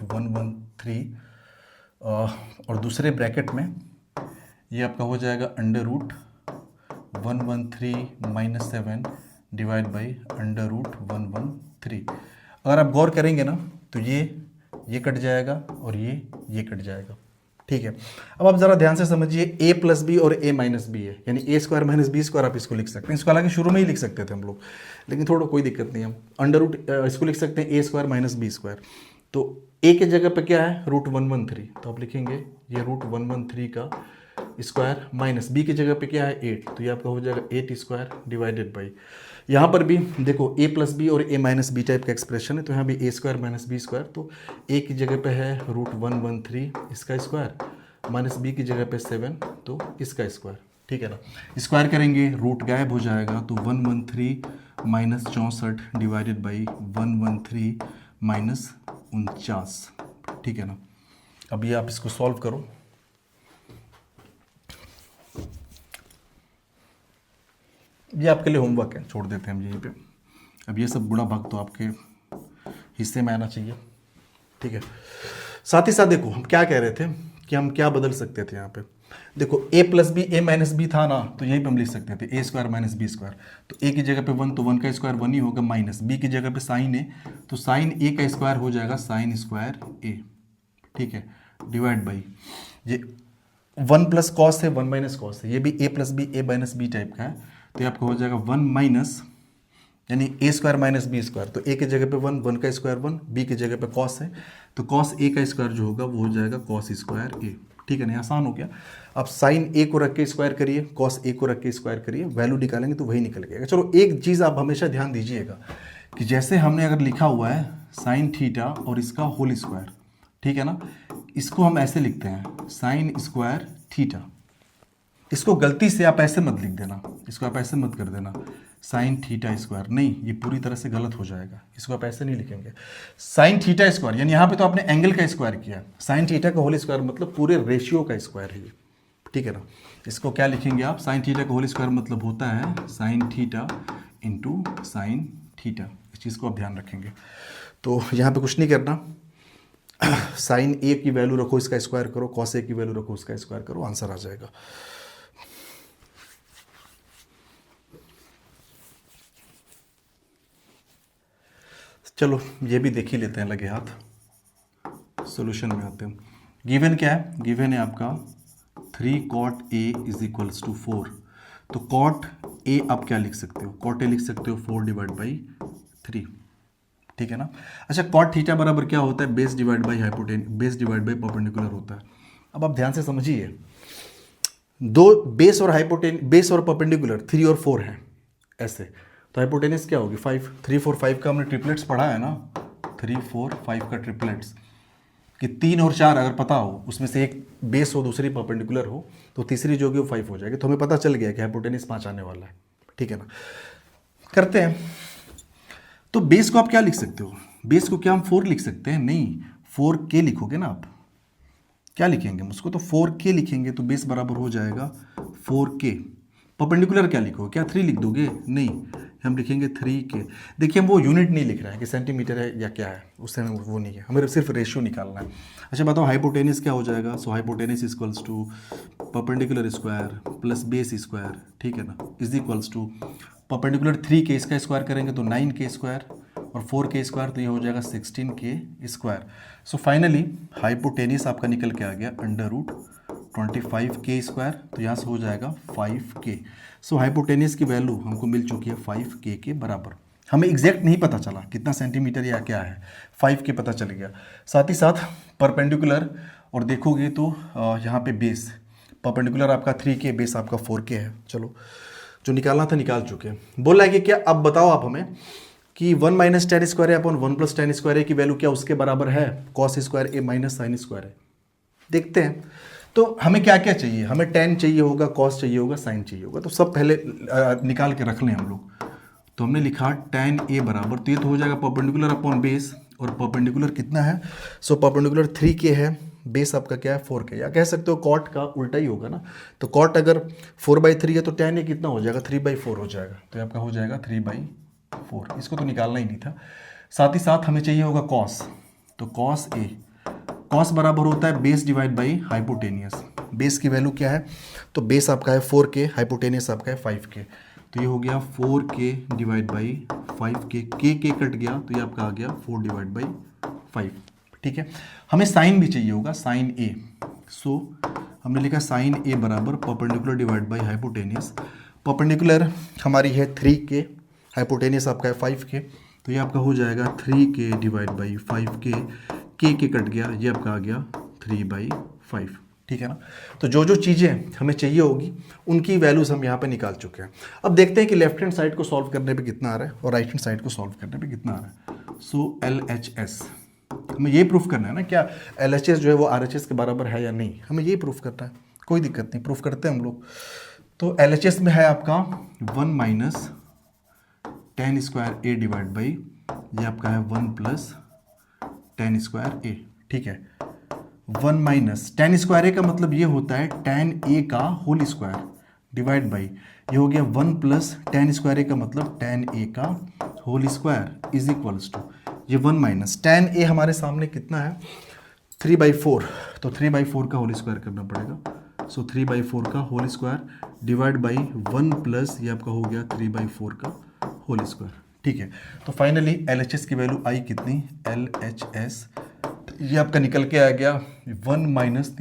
113 और दूसरे ब्रैकेट में ये आपका हो जाएगा under root 113 minus 7 divide by under root 113। अगर आप गौर करेंगे ना तो ये कट जाएगा और ये कट जाएगा, ठीक है। अब आप ज़रा ध्यान से समझिए, a प्लस बी और a माइनस बी है, यानी a square minus B square आप इसको लिख सकते हैं। इसको हालांकि शुरू में ही लिख सकते थे हम लोग, लेकिन थोड़ा कोई दिक्कत नहीं, हम अंडर रूट इसको लिख सकते हैं a square minus B square. तो a के जगह पे क्या है, रूट 113, तो आप लिखेंगे ये रूट 113 का स्क्वायर माइनस b की जगह पे क्या है 8, तो ये आपका हो जाएगा 8 स्क्वायर डिवाइडेड बाई, यहाँ पर भी देखो a प्लस बी और a माइनस बी टाइप का एक्सप्रेशन है, तो यहाँ भी a square minus B square, तो a की जगह पे है रूट 113 इसका स्क्वायर माइनस b की जगह पे 7 तो इसका स्क्वायर, ठीक है ना। स्क्वायर करेंगे रूट गायब हो जाएगा, तो 113 माइनस 64 डिवाइडेड बाई 113 माइनस 49, ठीक है ना। अब ये आप इसको सॉल्व करो, ये आपके लिए होमवर्क है, छोड़ देते हैं हम यहीं पे। अब ये सब बुरा भाग तो आपके हिस्से में आना चाहिए, ठीक है। साथ ही साथ देखो हम क्या कह रहे थे कि हम क्या बदल सकते थे यहाँ पे, देखो a plus B a minus B था ना, तो यहीं पे हम लिख सकते थे a square minus B square, तो a की जगह पे 1 तो 1 का स्क्वायर 1 ही होगा, माइनस b की जगह पे साइन a, तो साइन a का स्क्वायर हो जाएगा साइन स्क्वायर a, ठीक है, डिवाइड बाई ये 1 प्लस कॉस है 1 माइनस कॉस है, ये भी a plus B a minus B type का है, तो ये आपका हो जाएगा 1 माइनस यानी a square minus B square, तो a की जगह पे 1 का स्क्वायर 1, b की जगह पे कॉस है, तो कॉस a का स्क्वायर जो होगा वो हो जाएगा कॉस स्क्वायर a, ठीक है ना। आसान हो गया। अब साइन a को रख के स्क्वायर करिए, कॉस a को रख के स्क्वायर करिए, वैल्यू निकालेंगे तो वही निकल गएगा। चलो एक चीज़ आप हमेशा ध्यान दीजिएगा कि जैसे हमने अगर लिखा हुआ है साइन थीटा और इसका होल स्क्वायर, ठीक है ना, इसको हम ऐसे लिखते हैं साइन स्क्वायर थीटा, इसको गलती से आप ऐसे मत लिख देना, इसको आप ऐसे मत कर देना साइन थीटा स्क्वायर, नहीं, ये पूरी तरह से गलत हो जाएगा, इसको आप ऐसे नहीं लिखेंगे। साइन थीटा स्क्वायर यानी यहाँ पे तो आपने एंगल का स्क्वायर किया, साइन थीटा का होल स्क्वायर मतलब पूरे रेशियो का स्क्वायर है ये, ठीक है ना। इसको क्या लिखेंगे आप, साइन थीटा का होल स्क्वायर मतलब होता है sine theta into sine theta, इस चीज़ को आप ध्यान रखेंगे। तो यहाँ पे कुछ नहीं करना, साइन ए की वैल्यू रखो, इसका स्क्वायर करो, कॉस ए की वैल्यू रखो, उसका स्क्वायर करो, आंसर आ जाएगा। चलो ये भी देख ही लेते हैं, लगे हाथ, सॉल्यूशन में आते हैं। गिवन क्या है? गिवन है आपका 3 cot a is equals to 4। तो cot a आप क्या लिख सकते हो? cot a लिख सकते हो 4 डिवाइड बाई 3, ठीक है ना। अच्छा, cot थीटा बराबर क्या होता है? Base divide by हाइपोटेन, base divide by perpendicular होता है। अब आप ध्यान से समझिए, दो बेस और हाइपोटेन, बेस और परपेंडिकुलर 3 और 4 हैं ऐसे, तो हाइपोटेनिस क्या होगी? 5। 3 4 5 का हमने ट्रिपलेट्स पढ़ा है ना, 3 4 5 का ट्रिपलेट्स, कि 3 और 4 अगर पता हो, उसमें से एक बेस हो, दूसरी परपेंडिकुलर हो, तो तीसरी जो होगी वो 5 हो जाएगी। तो हमें पता चल गया कि हाइपोटेनिस 5 आने वाला है, ठीक है ना। करते हैं। तो बेस को आप क्या लिख सकते हो? बेस को क्या हम 4 लिख सकते हैं? नहीं, 4k लिखोगे ना आप। क्या लिखेंगे उसको? तो 4k लिखेंगे, तो बेस बराबर हो जाएगा 4k। परपेंडिकुलर क्या लिखोगे? क्या 3 लिख दोगे? नहीं, हम लिखेंगे 3k। देखिए, हम वो यूनिट नहीं लिख रहे हैं कि सेंटीमीटर है या क्या है, उससे हमें वो नहीं है, हमें सिर्फ रेशियो निकालना है। अच्छा बताओ, हाइपोटेनिस क्या हो जाएगा? So hypotenuse equals to perpendicular square plus base square, ठीक है ना, is equals to perpendicular 3k, इसका स्क्वायर करेंगे तो 9k स्क्वायर, और 4k स्क्वायर, तो ये हो जाएगा 16k square. So finally hypotenuse आपका निकल के आ गया अंडर रूट 25k स्क्वायर, तो यहाँ से हो जाएगा 5k। सो हाइपोटेनिस की वैल्यू हमको मिल चुकी है 5k के बराबर। हमें एग्जैक्ट नहीं पता चला कितना सेंटीमीटर या क्या है, 5k पता चल गया। साथ ही साथ परपेंडिकुलर, और देखोगे तो यहाँ पे बेस, परपेंडिकुलर आपका 3k, बेस आपका 4k है। चलो, जो निकालना था निकाल चुके हैं। बोल रहा है कि क्या, अब बताओ आप हमें कि 1 माइनस टेन स्क्वायर है अपॉन 1 प्लस टेन स्क्वायर है की वैल्यू क्या उसके बराबर है? कॉस स्क्वायर ए माइनस साइन स्क्वायर है। देखते हैं। तो हमें क्या क्या चाहिए? हमें टेन चाहिए होगा, कॉस चाहिए होगा, साइन चाहिए होगा। तो सब पहले निकाल के रख लें हम लोग। तो हमने लिखा टेन ए बराबर, तो ये तो हो जाएगा परपेंडिकुलर अपॉन बेस, और परपेंडिकुलर कितना है? सो परपेंडिकुलर 3k है, बेस आपका क्या है? 4k, या कह सकते हो कॉट का उल्टा ही होगा ना। तो कॉट अगर 4/3 है तो टेन ए कितना हो जाएगा? 3/4 हो जाएगा। तो ये आपका हो जाएगा 3/4। इसको तो निकालना ही नहीं था। साथ ही साथ हमें चाहिए होगा कॉस, तो कॉस ए, कॉस बराबर होता है base divide by hypotenuse. Base की वैल्यू क्या है? तो बेस आपका है 4k, हाइपोटेनियस आपका है 5k, तो ये हो गया 4k divide by 5k, k cut गया, तो ये आपका आ गया 4 डिवाइड बाई 5, ठीक है। हमें साइन भी चाहिए होगा, साइन ए। सो हमने लिखा साइन ए बराबर perpendicular divide by hypotenuse. Perpendicular हमारी है 3k, हाइपोटेनियस आपका है 5k, तो ये आपका हो जाएगा 3k डिवाइड बाई 5k, के कट गया, ये आपका आ गया 3/5, ठीक है ना। तो जो जो चीज़ें हमें चाहिए होगी उनकी वैल्यूज हम यहाँ पे निकाल चुके हैं। अब देखते हैं कि लेफ्ट हैंड साइड को सॉल्व करने पे कितना आ रहा है और राइट हैंड साइड को सॉल्व करने पे कितना आ रहा है। सो LHS हमें ये प्रूफ करना है ना, क्या LHS जो है वो RHS के बराबर है या नहीं, हमें ये प्रूफ करना है। कोई दिक्कत नहीं, प्रूफ करते हैं हम लोग। तो LHS में है आपका 1 minus ten square A divide by, ये आपका है 1 प्लस टेन स्क्वायर ए, ठीक है। 1 माइनस टेन स्क्वायर ए का मतलब ये होता है टेन ए का होल स्क्वायर डिवाइड बाई, ये हो गया 1 प्लस टेन स्क्वायर ए का मतलब टेन ए का whole square is equals to ये 1 माइनस टेन ए हमारे सामने कितना है? 3/4, तो 3/4 का होल स्क्वायर करना पड़ेगा। सो 3/4 का whole square divide by 1 plus ये आपका हो गया 3/4 का होल स्क्वायर, ठीक है। तो फाइनली LHS की वैल्यू आई कितनी? LHS ये आपका निकल के आ गया 1 माइनस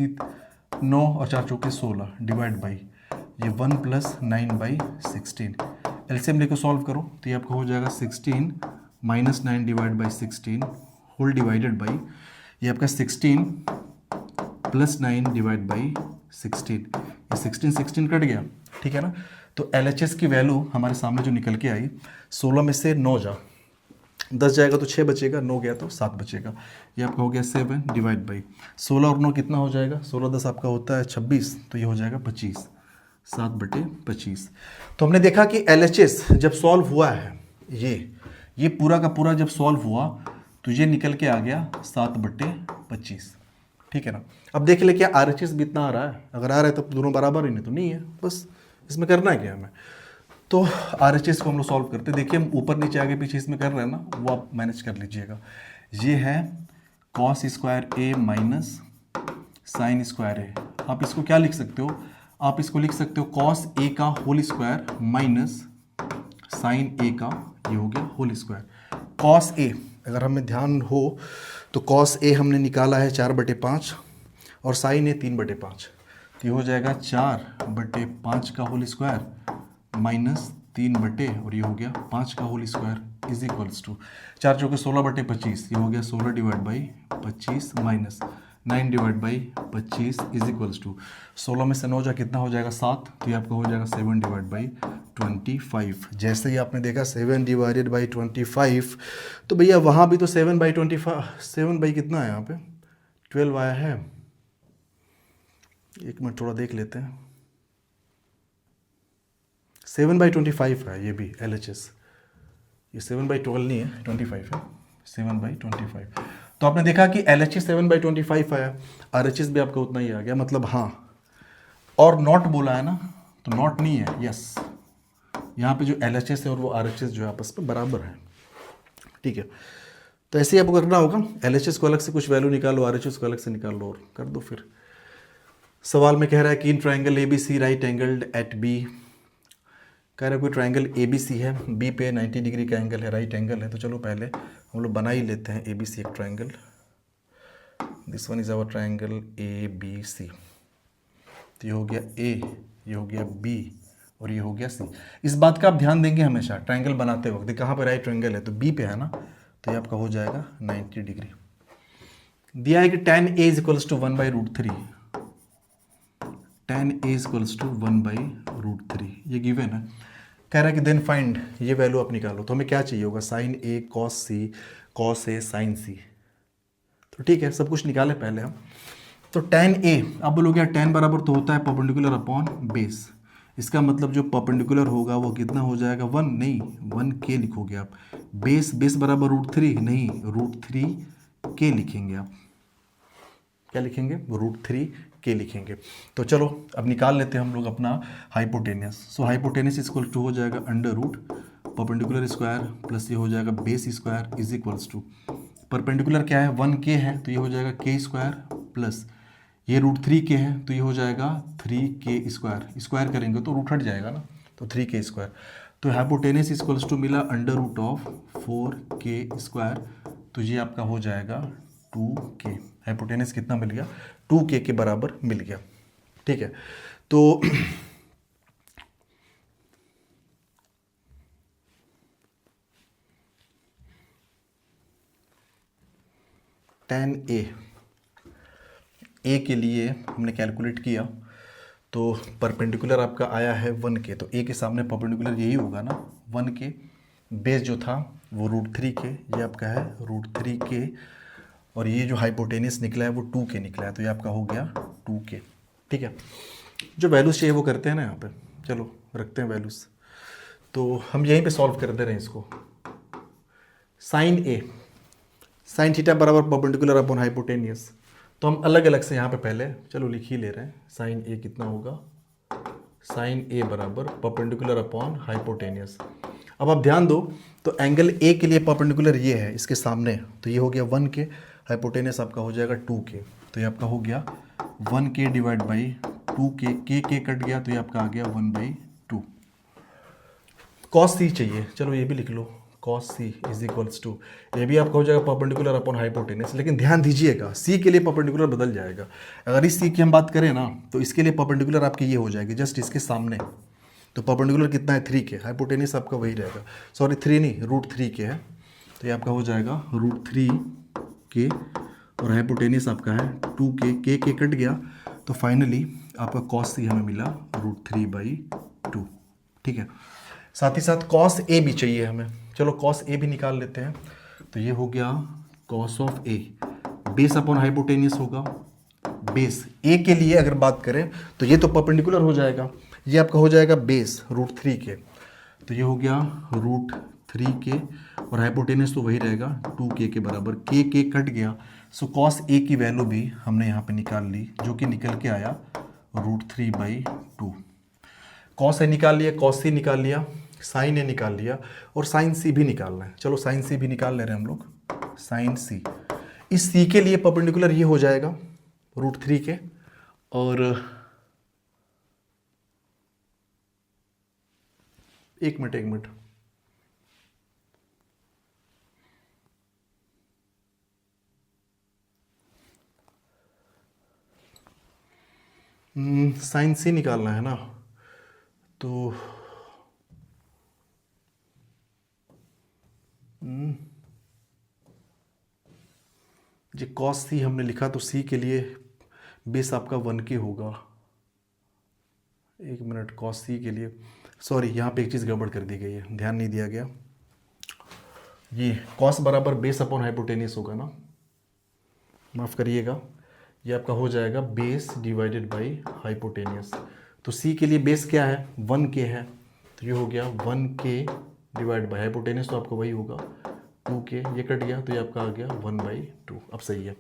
9 और 4 चौके 16 डिवाइड बाई ये 1 प्लस 9/16। एलसीएम लेकर सॉल्व करो तो ये आपका हो जाएगा 16 minus 9 divide by 16 whole divided by ये आपका 16 प्लस 9 डिवाइड बाई 16, ये 16 कट गया, ठीक है ना। तो LHS की वैल्यू हमारे सामने जो निकल के आई, 16 में से 9 जा 10 जाएगा तो 6 बचेगा, 9 गया तो 7 बचेगा, ये आपका हो गया 7 डिवाइड बाई 16 और 9 कितना हो जाएगा? 16 10 आपका होता है 26, तो ये हो जाएगा 25, 7/25। तो हमने देखा कि LHS जब सॉल्व हुआ है, ये पूरा का पूरा जब सॉल्व हुआ तो ये निकल के आ गया 7/25, ठीक है ना। अब देख ले क्या RHS भी इतना आ रहा है, अगर आ रहा है तो दोनों बराबर ही, नहीं तो नहीं है, बस इसमें करना है क्या हमें। तो RHS को हम लोग सॉल्व करते हैं। देखिए हम ऊपर नीचे आगे पीछे इसमें कर रहे हैं ना, वो आप मैनेज कर लीजिएगा। ये है कॉस स्क्वायर ए माइनस साइन स्क्वायर ए। आप इसको क्या लिख सकते हो, आप इसको लिख सकते हो कॉस ए का होल स्क्वायर माइनस साइन ए का, ये हो गया होल स्क्वायर। कॉस ए अगर हमें ध्यान हो तो कॉस ए हमने निकाला है 4/5 और साइन ए 3/5, तो ये हो जाएगा 4/5 का होल स्क्वायर माइनस 3 और ये हो गया 5 का whole square is equals to 4 चौके 16/25, ये हो गया 16/25 माइनस 9/25 इज इक्वल्स टू 16 में से 9 जा कितना हो जाएगा 7, तो ये आपका हो जाएगा 7/25। जैसे ही आपने देखा 7/25, तो भैया वहाँ भी तो 7/25, 7 कितना है यहाँ पे 12 आया है। एक मिनट थोड़ा देख लेते हैं, 7/25 है ये भी LHS, ये 7/12 नहीं है 25 है, 7/25। तो आपने देखा कि LHS 7/25 आया, RHS भी आपका उतना ही आ गया, मतलब हाँ। और नॉट बोला है ना, तो नॉट नहीं है, यस। यहाँ पे जो LHS है और वो RHS जो है आपस में बराबर है, ठीक है। तो ऐसे ही आपको करना होगा, LHS को अलग से कुछ वैल्यू निकालो, RHS को अलग से निकाल लो और कर दो। फिर सवाल में कह रहा है कि in triangle ABC right angled at B, कह रहा है कोई ट्राइंगल ABC है, B पे 90 डिग्री का एंगल है, राइट एंगल है। तो चलो पहले हम लोग बना ही लेते हैं ABC एक triangle. This one is our triangle ABC। तो ये हो गया A, ये हो गया B और ये हो गया C। इस बात का आप ध्यान देंगे हमेशा ट्राइंगल बनाते वक्त, कहाँ पे राइट ट्राइंगल है, तो B पे है ना, तो ये आपका हो जाएगा 90 डिग्री। दिया है कि tan A equals to 1/√3, tan A equals to 1/√3, ये गिवन है। कह रहा है कि देन फाइंड, ये वैल्यू आप निकालो। तो हमें क्या चाहिए होगा, sign A cos C, cos A sin C। तो ठीक है, सब कुछ निकाले पहले हम। तो tan A, आप बोलोगे tan बराबर तो होता है परपेंडिकुलर अपॉन बेस, इसका मतलब जो परपेंडिकुलर होगा वो कितना हो जाएगा 1, नहीं 1K लिखोगे आप। बेस बराबर √3, नहीं √3K लिखेंगे आप। क्या लिखेंगे, √3K लिखेंगे। तो चलो अब निकाल लेते हैं हम लोग अपना hypotenuse. So hypotenuse equal to हो जाएगा under root perpendicular square plus ये हो जाएगा base square is equals to, perpendicular क्या है 1K है, तो ये हो जाएगा K स्क्वायर प्लस ये √3K है, तो ये हो जाएगा 3K स्क्वायर। स्क्वायर करेंगे तो रूट हट जाएगा ना, तो 3K स्क्वायर। तो हाइपोटेनियस इक्वल्स टू मिला under root of 4K square, तो ये आपका हो जाएगा 2K। हाइपोटेनियस कितना मिल गया, 2K के बराबर मिल गया, ठीक है। तो tan A के लिए हमने कैलकुलेट किया तो परपेंडिकुलर आपका आया है 1K, तो A के सामने परपेंडिकुलर यही होगा ना 1K। बेस जो था वो √3K, ये आपका है √3K, और ये जो हाइपोटेनियस निकला है वो 2K निकला है, तो ये आपका हो गया 2K, ठीक है। जो वैल्यूज़ चाहिए वो करते हैं ना यहाँ पे, चलो रखते हैं वैल्यूज़। तो हम यहीं पे सॉल्व कर दे रहे हैं इसको। साइन थीटा बराबर परपेंडिकुलर अपॉन हाइपोटेनियस, तो हम अलग अलग से यहाँ पे पहले चलो लिख ही ले रहे हैं। साइन A कितना होगा, साइन A बराबर परपेंडिकुलर अपॉन हाइपोटेनियस। अब आप ध्यान दो, तो एंगल A के लिए परपेंडिकुलर ये है इसके सामने, तो ये हो गया 1K, हाइपोटेनियस आपका हो जाएगा 2K, तो ये आपका हो गया 1K divide by 2K, K cut गया तो ये आपका आ गया 1/2। cos C चाहिए, चलो ये भी लिख लो, cos C is equals to, ये भी आपका हो जाएगा परपेंडिकुलर अपॉन हाइपोटेनियस। लेकिन ध्यान दीजिएगा C के लिए परपेंडिकुलर बदल जाएगा। अगर इस C की हम बात करें ना, तो इसके लिए परपेंडिकुलर आपकी ये हो जाएगी जस्ट इसके सामने, तो परपेंडिकुलर कितना है 3K, हाइपोटेनियस आपका वही रहेगा, सॉरी 3 नहीं √3K है, तो ये आपका हो जाएगा √3K और हाइपोटेनियस आपका है 2K, K कट गया, तो फाइनली आपका cos C हमें मिला √3/2, ठीक है। साथ ही साथ cos A भी चाहिए हमें, चलो cos A भी निकाल लेते हैं। तो ये हो गया cos of A, base upon hypotenuse होगा। बेस A के लिए अगर बात करें तो ये तो परपेंडिकुलर हो जाएगा, ये आपका हो जाएगा बेस √3K, तो ये हो गया √3K और हाइपोटेनियस तो वही रहेगा 2K के बराबर, K कट गया। सो cos A की वैल्यू भी हमने यहाँ पे निकाल ली, जो कि निकल के आया √3/2। cos A निकाल लिया, cos C निकाल लिया, sin A निकाल लिया और sin C भी निकालना है। चलो sin C भी निकाल ले रहे हैं हम लोग, sin C इस सी के लिए परपेंडिकुलर ये हो जाएगा √3 के, और एक मिनट साइन सी निकालना है ना, तो ये कॉस सी हमने लिखा, तो सी के लिए बेस आपका 1 के होगा। एक मिनट, कॉस सी के लिए, सॉरी यहाँ पे एक चीज़ गड़बड़ कर दी गई है, ध्यान नहीं दिया गया। ये कॉस बराबर बेस अपॉन हाइपोटेनियस होगा ना, माफ़ करिएगा, ये आपका हो जाएगा बेस डिवाइडेड बाय हाइपोटेनियस। तो सी के लिए बेस क्या है, 1 के है, तो ये हो गया 1 के डिवाइड बाय हाइपोटेनियस, तो आपका वही होगा 2 के, ये कट गया तो ये आपका आ गया 1/2। अब सही है।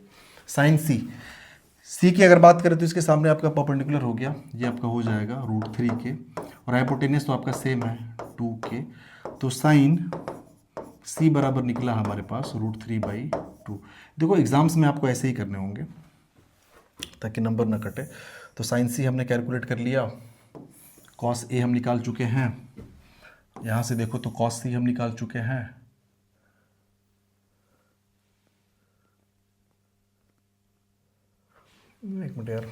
साइन सी की अगर बात करें तो इसके सामने आपका परपेंडिकुलर हो गया, ये आपका हो जाएगा √3 के, और हाइपोटेनियस तो आपका सेम है 2 के, तो साइन सी बराबर निकला हमारे पास √3/2। देखो एग्जाम्स में आपको ऐसे ही करने होंगे ताकि नंबर ना कटे। तो साइन सी हमने कैलकुलेट कर लिया, कॉस ए हम निकाल चुके हैं, यहाँ से देखो तो कॉस सी हम निकाल चुके हैं, एक मिनट यार,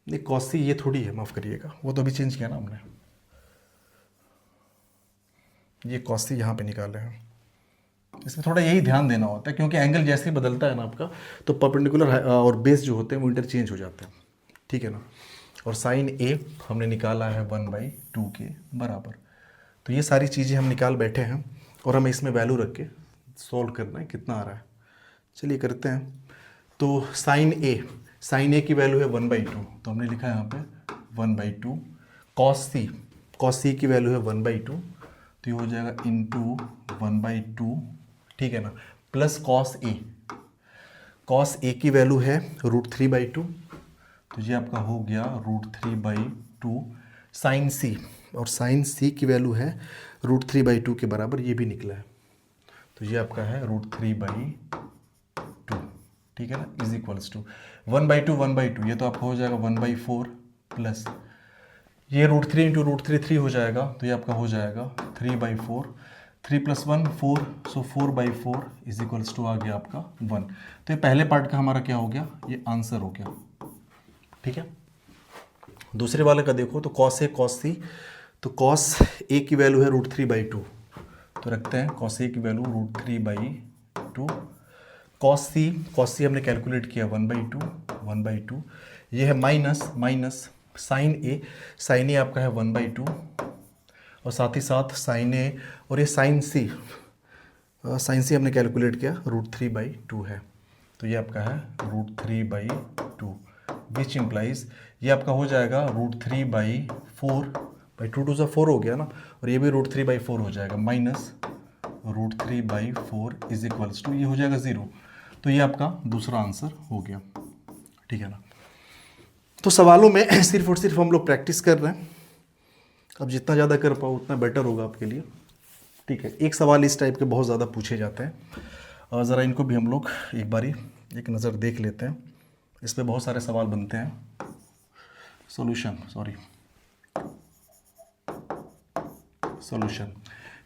नहीं कॉस सी ये थोड़ी है, माफ़ करिएगा, वो तो अभी चेंज किया ना हमने, ये कॉस सी यहाँ पे निकाले हैं। इसमें थोड़ा यही ध्यान देना होता है, क्योंकि एंगल जैसे ही बदलता है ना आपका, तो परपेंडिकुलर और बेस जो होते हैं वो इंटरचेंज हो जाते हैं, ठीक है ना। और साइन ए हमने निकाला है 1/2 के बराबर। तो ये सारी चीज़ें हम निकाल बैठे हैं, और हमें इसमें वैल्यू रख के सॉल्व करना है कितना आ रहा है। चलिए करते हैं। तो साइन ए की वैल्यू है 1/2, तो हमने लिखा है यहाँ पे 1/2। कॉस सी की वैल्यू है 1/2, तो ये हो जाएगा इंटू 1/2, ठीक है ना, प्लस कॉस ए की वैल्यू है √3/2, तो ये आपका हो गया √3/2 साइन सी, और साइन सी की वैल्यू है √3/2 के बराबर, ये भी निकला है, तो ये आपका है √3/2, ठीक है ना, इज इक्वल्स टू 1/2, ये तो आपका हो जाएगा 1/4 प्लस ये √3 इंटू √3 हो जाएगा, तो ये आपका हो जाएगा 3/4, 3 + 1 4, सो 4/4 इज इक्वल्स टू आ गया आपका 1। तो ये पहले पार्ट का हमारा क्या हो गया, ये आंसर हो गया, ठीक है। दूसरे वाले का देखो, तो कॉस ए कॉस सी, तो कॉस ए की वैल्यू है √3/2, तो रखते हैं कॉस ए की वैल्यू √3/2, कॉस सी हमने कैलकुलेट किया 1/2, ये है माइनस साइन ए आपका है 1/2, और साथ ही साथ साइन ए, और ये साइन सी हमने कैलकुलेट किया √3/2 है, तो ये आपका है √3/2, विच इम्प्लाइज ये आपका हो जाएगा √3/4, 2 2 4 हो गया ना, और ये भी √3/4 हो जाएगा, माइनस √3/4 इज इक्वल्स टू, ये हो जाएगा 0। तो ये आपका दूसरा आंसर हो गया, ठीक है ना। तो सवालों में सिर्फ और सिर्फ हम लोग प्रैक्टिस कर रहे हैं, अब जितना ज़्यादा कर पाओ उतना बेटर होगा आपके लिए, ठीक है। एक सवाल इस टाइप के बहुत ज़्यादा पूछे जाते हैं, और ज़रा इनको भी हम लोग एक बारी एक नज़र देख लेते हैं। इस पे बहुत सारे सवाल बनते हैं। सॉल्यूशन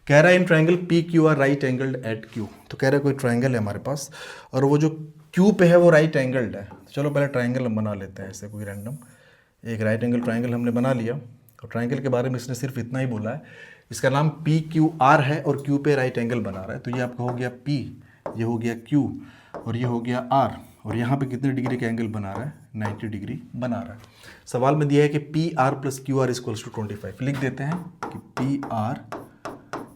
कह रहा है in triangle P Q R right angled at Q. तो कह रहा है कोई ट्रायंगल है हमारे पास, और वो जो क्यू पे है वो राइट एंगल्ड है। तो चलो पहले ट्रायंगल हम बना लेते हैं, ऐसे कोई रैंडम एक राइट एंगल ट्रायंगल हमने बना लिया। और ट्रायंगल के बारे में इसने सिर्फ इतना ही बोला है, इसका नाम पी क्यू आर है, और क्यू पे राइट एंगल बना रहा है। तो ये आपका हो गया पी, ये हो गया क्यू, और ये हो गया आर, और यहाँ पे कितने डिग्री का एंगल बना रहा है, 90 डिग्री बना रहा है। सवाल में दिया है कि P R plus Q R equals to 25। लिख देते हैं कि P R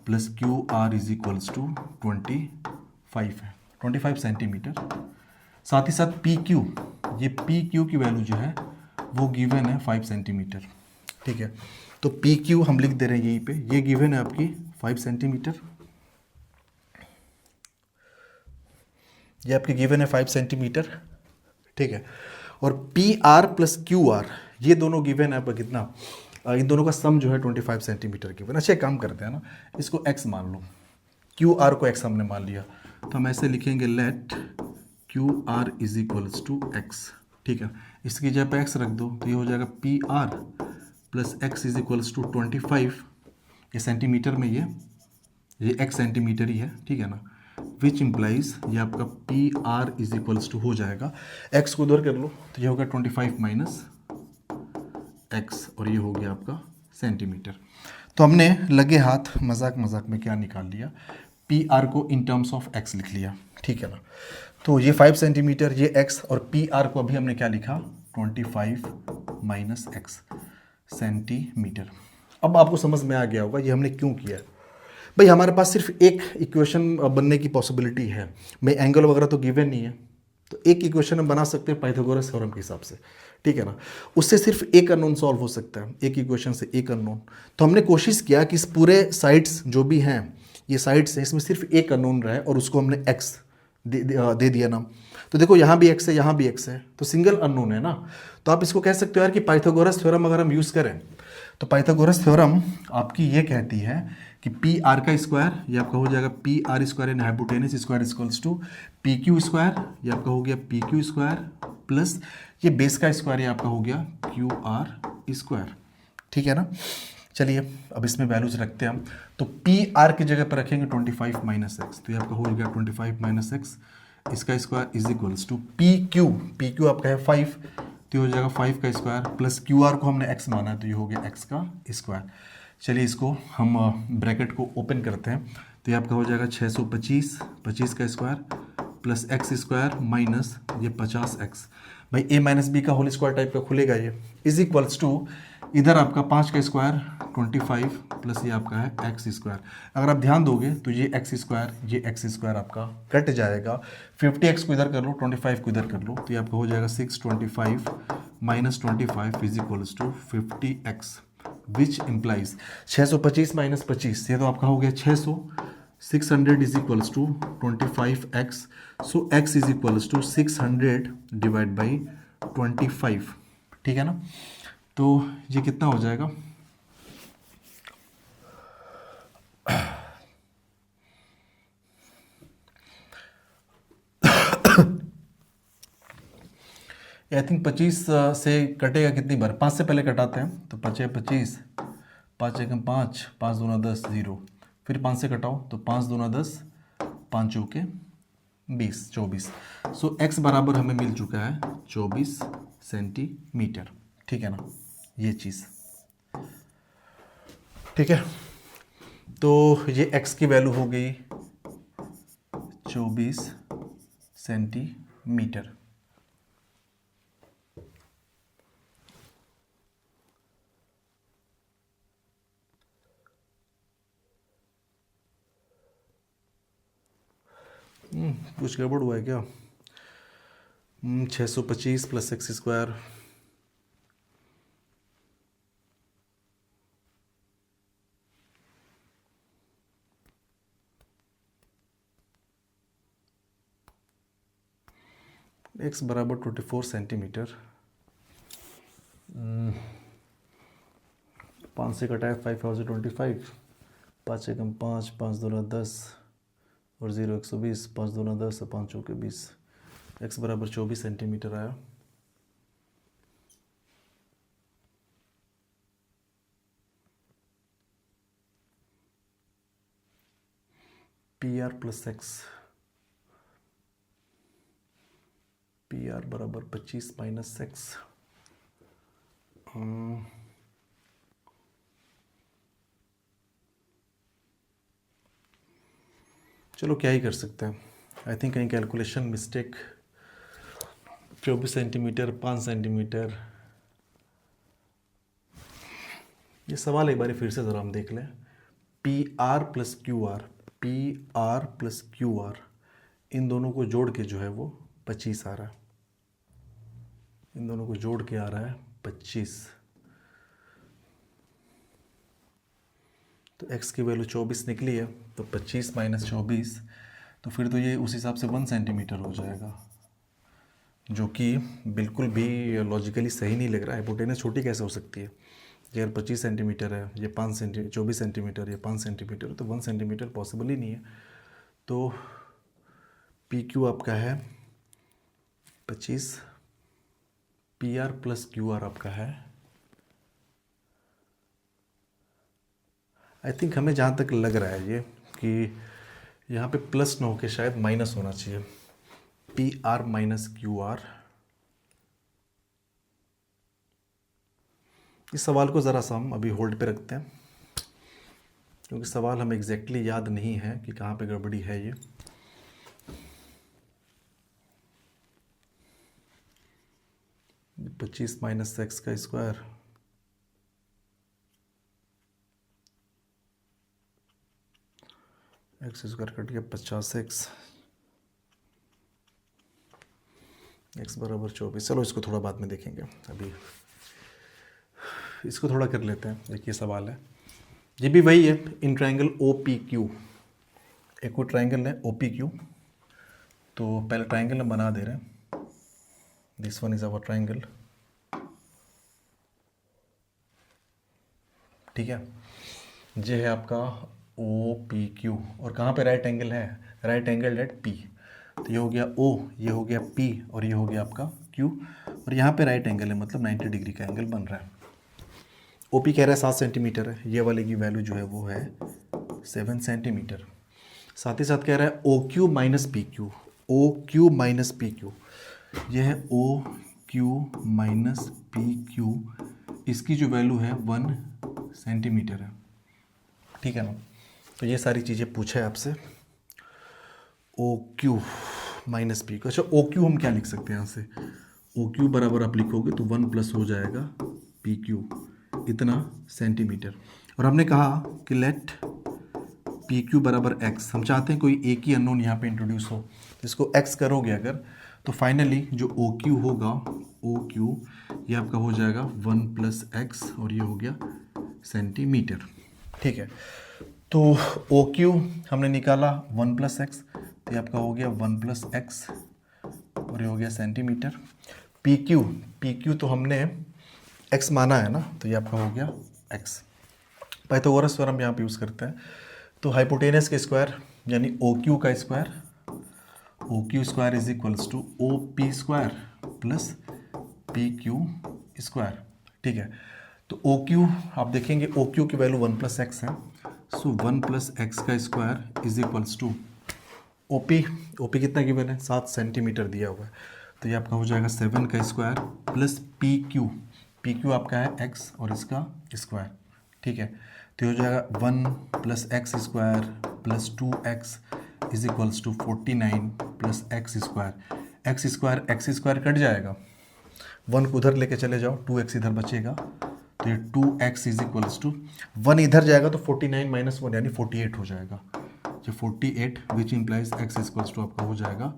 plus Q R is equals to 25 है, 25 सेंटीमीटर। साथ ही साथ पी क्यू, ये पी क्यू की वैल्यू जो है वो गिवन है 5 सेंटीमीटर, ठीक है। तो पी क्यू हम लिख दे रहे हैं यहीं पे, ये गिवन है आपकी 5 सेंटीमीटर, ये आपकी गिवन है 5 सेंटीमीटर, ठीक है। और P R plus Q are ये दोनों गिवन है आपका कितना, इन दोनों का सम जो है 25 सेंटीमीटर की। अच्छा एक काम करते हैं ना, इसको x मान लो, क्यू आर को x हमने मान लिया, तो हम ऐसे लिखेंगे let Q R is equals to X. ठीक है, इसकी जगह पे x रख दो तो ये हो जाएगा P R plus x is equals to 25, ये सेंटीमीटर में ये x सेंटीमीटर ही है, ठीक है ना, विच इम्प्लाइज ये आपका P R is equals to हो जाएगा, x को उधर कर लो तो ये होगा 25 माइनस एक्स और ये हो गया आपका सेंटीमीटर। तो हमने लगे हाथ मजाक मजाक में क्या निकाल लिया, पी आर को इन टर्म्स ऑफ एक्स लिख लिया, ठीक है ना। तो ये 5 सेंटीमीटर, ये एक्स, और पी आर को अभी हमने क्या लिखा 25 माइनस एक्स सेंटीमीटर। अब आपको समझ में आ गया होगा ये हमने क्यों किया। भाई हमारे पास सिर्फ एक इक्वेशन बनने की पॉसिबिलिटी है, मैं एंगल वगैरह तो गिवन नहीं है, तो एक इक्वेशन हम बना सकते हैं पाइथागोरस थ्योरम के हिसाब से, ठीक है ना। उससे सिर्फ एक अननोन सॉल्व हो सकता है, एक इक्वेशन से एक अननोन। तो हमने कोशिश किया कि इस पूरे साइड्स जो भी हैं, ये साइड्स हैं, इसमें सिर्फ एक अननोन रहे और उसको हमने एक्स दे दिया नाम। तो देखो यहाँ भी एक्स है, यहाँ भी एक्स है, तो सिंगल अननोन है ना। तो आप इसको कह सकते हो यार कि पाइथागोरस थ्योरम अगर हम यूज़ करें, तो पाइथागोरस थ्योरम आपकी ये कहती है कि पी आर का स्क्वायर ये आपका हो जाएगा P R square in hypotenuse square equals to P Q square, ये आपका हो गया पी क्यू स्क्वायर प्लस ये बेस का स्क्वायर ये आपका हो गया क्यू आर स्क्वायर, ठीक है ना। चलिए अब इसमें वैल्यूज रखते हैं हम, तो पी आर की जगह पर रखेंगे 25 माइनस एक्स, तो ये आपका हो गया 25 माइनस एक्स, इसका square is equals to P Q आपका है 5, तो हो जाएगा 5 का स्क्वायर प्लस क्यू आर को हमने एक्स माना है तो ये हो गया एक्स का स्क्वायर। चलिए इसको हम ब्रैकेट को ओपन करते हैं, तो ये आपका हो जाएगा 625, 25 का square plus x square minus ये 50x, भाई a माइनस बी का होल स्क्वायर टाइप का खुलेगा ये, इज इक्वल्स टू इधर आपका 5 का स्क्वायर 25 प्लस ये आपका है एक्स स्क्वायर। अगर आप ध्यान दोगे तो ये एक्स स्क्वायर आपका कट जाएगा, 50x को इधर कर लो, 25 को इधर कर लो, तो ये आपका हो जाएगा 625 minus 25 is equals to 50x, which implies 625 minus 25 ये तो आपका हो गया 600, 600 is equals to 25x, so x is equals to 600 divide by 25, ठीक है ना। तो ये कितना हो जाएगा, आई थिंक 25 से कटेगा कितनी बार, 5 से पहले कटाते हैं, तो 5 25, 5 एकम 5, 5 दूना 10 0, फिर 5 से कटाओ तो 5 दूना 10, 5 चौके 20, 24, सो x बराबर हमें मिल चुका है 24 सेंटीमीटर, ठीक है ना, ये चीज़, ठीक है। तो ये x की वैल्यू हो गई 24 सेंटीमीटर। कुछ गड़बड़ हुआ है क्या, 625 प्लस एक्स स्क्वायर, एक्स बराबर 24 सेंटीमीटर, 5 से कटाए 5025, 5 एकम 5, 5 दूना 10 और 0 120, 5 दूना 10 और 5 चौके 20, एक्स बराबर 24 सेंटीमीटर आया। P R plus x, P R बराबर 25 माइनस एक्स, चलो क्या ही कर सकते हैं, आई थिंक कहीं कैलकुलेशन मिस्टेक, 24 सेंटीमीटर 5 सेंटीमीटर। ये सवाल एक बार फिर से ज़रा हम देख लें, P R plus Q R, P R plus Q R, इन दोनों को जोड़ के जो है वो 25 आ रहा है, इन दोनों को जोड़ के आ रहा है 25, तो x की वैल्यू 24 निकली है, तो 25 माइनस 24, तो फिर तो ये उस हिसाब से 1 सेंटीमीटर हो जाएगा, जो कि बिल्कुल भी लॉजिकली सही नहीं लग रहा है, हाइपोटेनस छोटी कैसे हो सकती है, ये अगर 25 सेंटीमीटर है, ये 24 सेंटीमीटर, ये 5 सेंटीमीटर, तो 1 सेंटीमीटर पॉसिबल ही नहीं है। तो पी क्यू आपका है 25, P R plus Q are आपका है, आई थिंक हमें जहाँ तक लग रहा है ये कि यहाँ पे प्लस ना होके शायद माइनस होना चाहिए, P R minus Q are. इस सवाल को ज़रा सा हम अभी होल्ड पे रखते हैं, क्योंकि सवाल हमें एग्जैक्टली याद नहीं है कि कहाँ पे गड़बड़ी है ये। पच्चीस माइनस एक्स का स्क्वायर, एक्स स्क्वायर कट गया 50x, एक्स बराबर 24। चलो इसको थोड़ा बाद में देखेंगे, अभी इसको थोड़ा कर लेते हैं। देखिए सवाल है, ये भी वही है, in triangle O P Q, एक और ट्रायंगल है ओ पी क्यू। तो पहले ट्रायंगल हम बना दे रहे हैं, this one is our triangle, ठीक है। ये है आपका ओ पी क्यू, और कहाँ पे राइट एंगल है, राइट एंगल एट पी। तो ये हो गया ओ, ये हो गया पी, और ये हो गया आपका क्यू, और यहाँ पे राइट एंगल है, मतलब 90 डिग्री का एंगल बन रहा है। ओ पी कह रहा है 7 सेंटीमीटर है, ये वाले की वैल्यू जो है वो है 7 सेंटीमीटर। साथ ही साथ कह रहा है O Q minus P Q, O Q minus P Q, ये है O Q minus P Q, इसकी जो वैल्यू है 1 सेंटीमीटर है, ठीक है ना। तो ये सारी चीज़ें पूछा है आपसे, O Q minus P Q. अच्छा, ओ क्यू हम क्या लिख सकते हैं यहाँ से, ओ क्यू बराबर आप लिखोगे तो 1 प्लस हो जाएगा पी क्यू, इतना सेंटीमीटर। और हमने कहा कि लेट पी क्यू बराबर एक्स, हम चाहते हैं कोई एक ही अननोन यहाँ पे इंट्रोड्यूस हो, इसको एक्स करोगे अगर, तो फाइनली जो ओ क्यू होगा, ओ क्यू ये आपका हो जाएगा 1 प्लस एक्स, और ये हो गया सेंटीमीटर, ठीक है। तो ओ क्यू हमने निकाला 1 प्लस एक्स, तो ये आपका हो गया 1 प्लस एक्स, और ये हो गया सेंटीमीटर। पी क्यू तो हमने एक्स माना है ना, तो ये आपका हो गया एक्स। पाइथागोरस थ्योरम यहाँ पे यूज़ करते हैं, तो हाइपोटेनस के स्क्वायर यानी ओ क्यू का square, O Q square is equals to O P square plus P Q square, ठीक है। तो ओ क्यू आप देखेंगे, ओ क्यू की वैल्यू 1 प्लस एक्स है, सो 1 प्लस एक्स का square is equals to O P कितना गिवन है, 7 सेंटीमीटर दिया हुआ है, तो ये आपका हो जाएगा 7 का स्क्वायर प्लस पी क्यू आपका है एक्स और इसका स्क्वायर, ठीक है। तो ये हो जाएगा 1 plus x square plus 2x is equals to 49 plus x square cut जाएगा, 1 को उधर लेके चले जाओ, 2x इधर बचेगा, तो ये 2x इज इक्वल्स टू 1 इधर जाएगा तो 49 माइनस 1 यानी 48 हो जाएगा, जो 48 which implies x equals to आपका हो जाएगा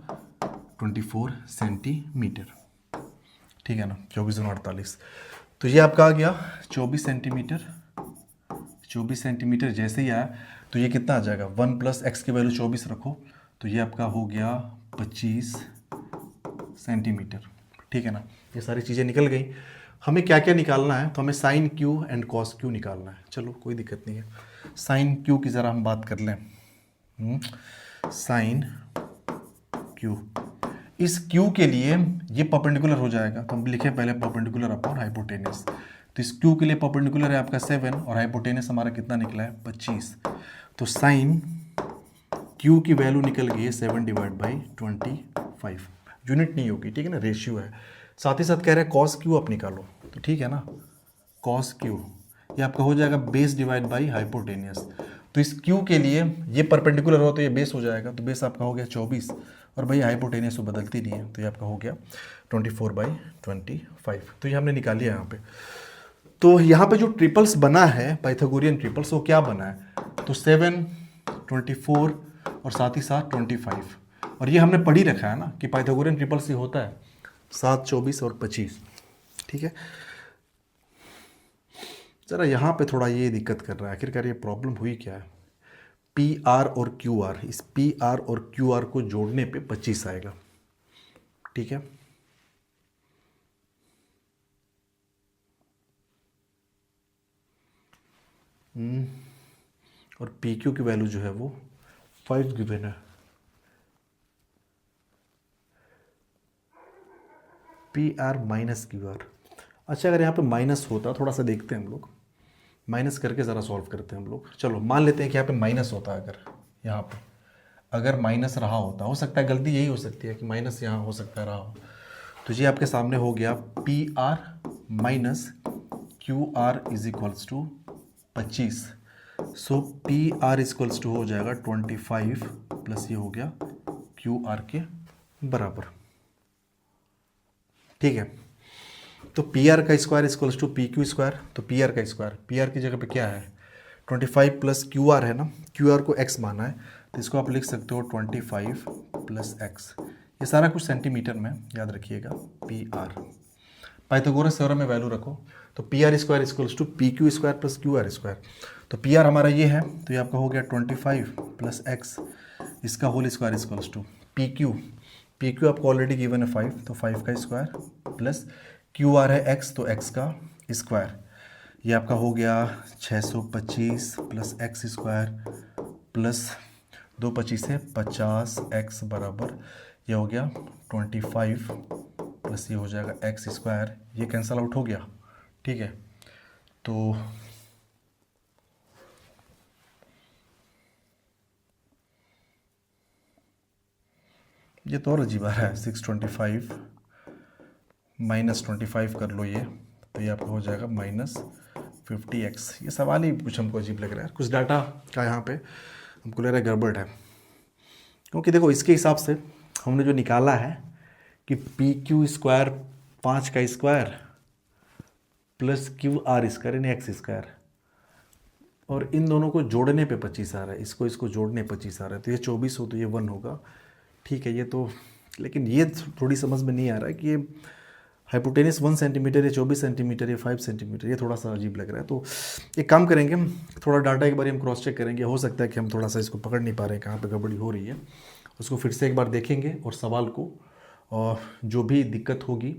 24 सेंटीमीटर, ठीक है ना, 24×48। तो ये आपका आ गया 24 सेंटीमीटर, 24 सेंटीमीटर जैसे ही आया तो ये कितना आ जाएगा, 1 प्लस एक्स की वैल्यू 24 रखो, तो ये आपका हो गया 25 सेंटीमीटर, ठीक है ना। ये सारी चीज़ें निकल गई। हमें क्या क्या निकालना है, तो हमें sine Q and cos Q निकालना है। चलो कोई दिक्कत नहीं है, साइन क्यू की ज़रा हम बात कर लें। साइन क्यू, इस क्यू के लिए ये परपेंडिकुलर हो जाएगा, तो हम लिखे पहले परपेंडिकुलर अपॉन हाइपोटेनस। तो इस क्यू के लिए परपेंडिकुलर है आपका 7 और हाइपोटेनस हमारा कितना निकला है 25। तो साइन क्यू की वैल्यू निकल गई है 7/25, यूनिट नहीं होगी, ठीक है ना, रेशियो है। साथ ही साथ कह रहे हैं कॉस क्यू आप निकालो, तो ठीक है ना, कॉस क्यू ये आपका हो जाएगा बेस डिवाइड बाई हाइपोटेनियस। तो इस क्यू के लिए ये परपेंडिकुलर हो तो ये बेस हो जाएगा, तो बेस आपका हो गया 24, और भाई हाइपोटेनियस तो बदलती नहीं है, तो ये आपका हो गया 24/25। तो ये हमने निकाल लिया यहाँ पे। तो यहाँ पे जो ट्रिपल्स बना है पाइथागोरियन ट्रिपल्स, वो क्या बना है, तो 7, 24 और साथ ही साथ 25। और ये हमने पढ़ ही रखा है ना कि पाइथागोरियन ट्रिपल्स ये होता है 7, 24 और 25, ठीक है। ज़रा यहाँ पे थोड़ा ये दिक्कत कर रहा है, आखिरकार ये प्रॉब्लम हुई क्या है। पी आर और क्यू आर, इस पी आर और क्यू आर को जोड़ने पे 25 आएगा, ठीक है। और पी क्यू की वैल्यू जो है वो 5 गिवन है। P R minus Q are. अच्छा, अगर यहाँ पे माइनस होता, थोड़ा सा देखते हैं हम लोग, माइनस करके ज़रा सॉल्व करते हैं हम लोग। चलो मान लेते हैं कि यहाँ पे माइनस होता है, अगर यहाँ पे अगर माइनस रहा होता, हो सकता है गलती यही हो सकती है कि माइनस यहाँ हो सकता है रहा हो, तो ये आपके सामने हो गया P R minus Q R is equals to 25। So P R equals to हो जाएगा 25 प्लस ये हो गया क्यू आर के बराबर। ठीक है, तो पी आर का square equals to P Q square. तो पी आर का स्क्वायर, पी आर की जगह पे क्या है 25 प्लस क्यू आर है ना, क्यू आर को एक्स माना है, तो इसको आप लिख सकते हो 25 प्लस एक्स। ये सारा कुछ सेंटीमीटर में याद रखिएगा। पी आर पाइथागोरस थ्योरम में वैल्यू रखो, तो P R square equals to P Q square plus Q R square. तो पी आर हमारा ये है, तो ये आपका हो गया 25 प्लस एक्स, इसका whole square equals to P Q. P Q आपको ऑलरेडी गिवन है 5, तो 5 का स्क्वायर प्लस क्यू आर है एक्स, तो एक्स का स्क्वायर। ये आपका हो गया 625 प्लस एक्स स्क्वायर प्लस 2 25 है 50 एक्स बराबर, ये हो गया 25 प्लस ये हो जाएगा एक्स स्क्वायर, ये कैंसल आउट हो गया। ठीक है, तो ये तो और अजीब आ रहा है, 625 माइनस 25 कर लो ये, तो ये आपका हो जाएगा माइनस 50x। ये सवाल ही कुछ हमको अजीब लग रहा है, कुछ डाटा का यहाँ पे हमको लग रहा है गड़बड़ है, क्योंकि देखो इसके हिसाब से हमने जो निकाला है कि पी क्यू स्क्वायर 5 का square plus Q R square यानी एक्स स्क्वायर, और इन दोनों को जोड़ने पे 25 आ रहा है, इसको इसको जोड़ने 25 आ रहा है, तो ये 24 हो तो ये 1 होगा। ठीक है, ये तो, लेकिन ये थोड़ी समझ में नहीं आ रहा है कि ये हाइपोटेनस 1 सेंटीमीटर या 24 सेंटीमीटर या 5 सेंटीमीटर, ये थोड़ा सा अजीब लग रहा है। तो एक काम करेंगे हम, थोड़ा डाटा एक बार हम क्रॉस चेक करेंगे, हो सकता है कि हम थोड़ा सा इसको पकड़ नहीं पा रहे हैं कहाँ पे गड़बड़ी हो रही है, उसको फिर से एक बार देखेंगे और सवाल को और जो भी दिक्कत होगी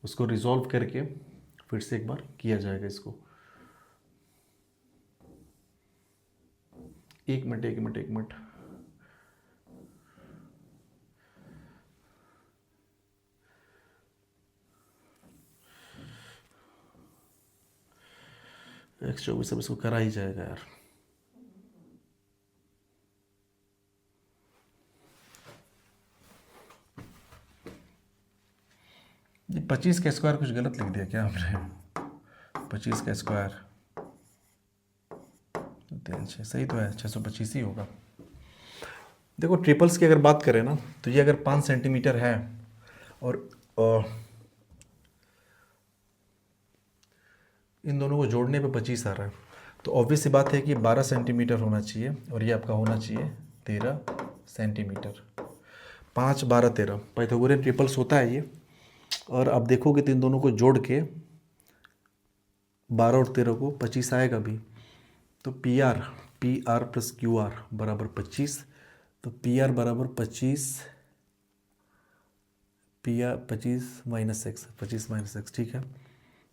उसको रिजॉल्व करके फिर से एक बार किया जाएगा इसको। एक मिनट X24 अब इसको करा ही जाएगा यार। ये 25 का स्क्वायर कुछ गलत लिख दिया क्या हमने? 25 का स्क्वायर 3 सही तो है, 625 ही होगा। देखो ट्रिपल्स की अगर बात करें ना, तो ये अगर 5 सेंटीमीटर है और इन दोनों को जोड़ने पे 25 आ रहा है, तो ऑब्वियस सी बात है कि 12 सेंटीमीटर होना चाहिए और ये आपका होना चाहिए 13 सेंटीमीटर। 5 12 13 पाइथागोरियन ट्रिपल्स होता है ये। और अब देखोगे तो इन दोनों को जोड़ के 12 और 13 को 25 आएगा भी, तो P R plus Q R बराबर 25, तो पी आर बराबर 25, P R 25 minus x, 25 minus x, ठीक है,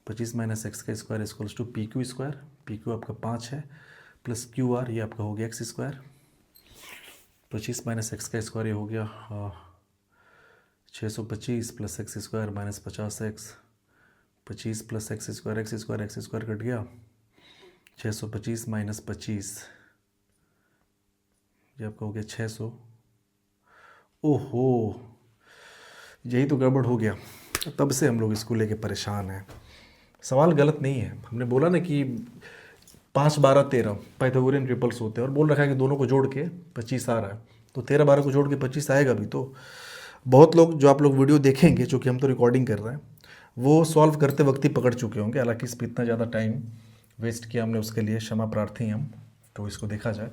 25 माइनस एक्स का square equals to P Q square, P Q आपका 5 है प्लस क्यू आर ये आपका हो गया एक्स स्क्वायर, 25 माइनस एक्स का स्क्वायर ये हो गया 625 plus x square minus 50 x, 25 plus x square cut गया, 625 माइनस 25 ये आपका हो गया 600। ओहो, यही तो गड़बड़ हो गया, तब से हम लोग इसको लेके परेशान हैं। सवाल गलत नहीं है, हमने बोला ना कि 5 12 13 पाइथागोरियन ट्रिपल्स होते हैं और बोल रखा है कि दोनों को जोड़ के 25 आ रहा है, तो 13 12 को जोड़ के 25 आएगा भी। तो बहुत लोग जो आप लोग वीडियो देखेंगे, चूँकि हम तो रिकॉर्डिंग कर रहे हैं, वो सॉल्व करते वक्त ही पकड़ चुके होंगे, हालांकि इस पर इतना ज़्यादा टाइम वेस्ट किया हमने, उसके लिए क्षमा प्रार्थी हम। तो इसको देखा जाए,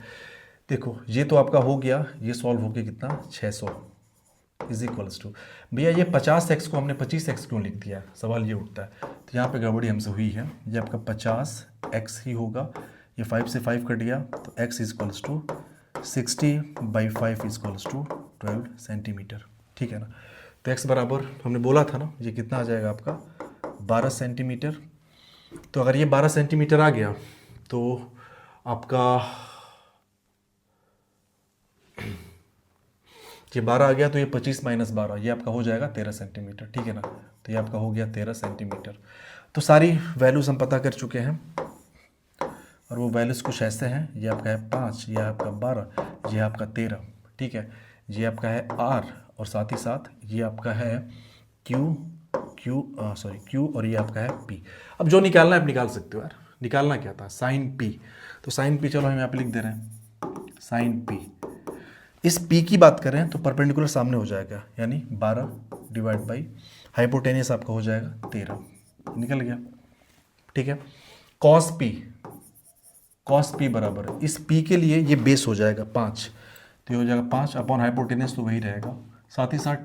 देखो ये तो आपका हो गया, ये सॉल्व हो गया कितना 600 इज इक्वल्स टू, भैया ये 50x को हमने 25x क्यों लिख दिया, सवाल ये उठता है। तो यहाँ पे गड़बड़ी हमसे हुई है, ये आपका 50x ही होगा, ये 5 से 5 कट गया, तो x equals to 60/5 equals to 12 centimetre, ठीक है ना। तो x बराबर हमने बोला था ना, ये कितना आ जाएगा आपका 12 सेंटीमीटर। तो अगर ये 12 सेंटीमीटर आ गया, तो आपका ये 12 आ गया, तो ये 25 माइनस 12 ये आपका हो जाएगा 13 सेंटीमीटर, ठीक है ना। तो ये आपका हो गया 13 सेंटीमीटर। तो सारी वैल्यूज़ हम पता कर चुके हैं और वो वैल्यूज़ कुछ ऐसे हैं। ये आपका है 5, ये आपका 12, ये आपका 13, ठीक है। ये आपका है R और साथ ही साथ ये आपका है Q और ये आपका है P। अब जो निकालना है आप निकाल सकते हो यार। निकालना क्या था, साइन P। तो साइन P चलो हम यहाँ पे लिख दे रहे हैं, साइन P। इस P की बात करें तो परपेंडिकुलर सामने हो जाएगा, यानी 12 डिवाइड बाई हाइपोटेनियस आपका हो जाएगा 13, निकल गया, ठीक है। कॉस P बराबर इस P के लिए ये बेस हो जाएगा 5, तो ये हो जाएगा 5 अपॉन हाइपोटेनियस, तो वही रहेगा। साथ ही साथ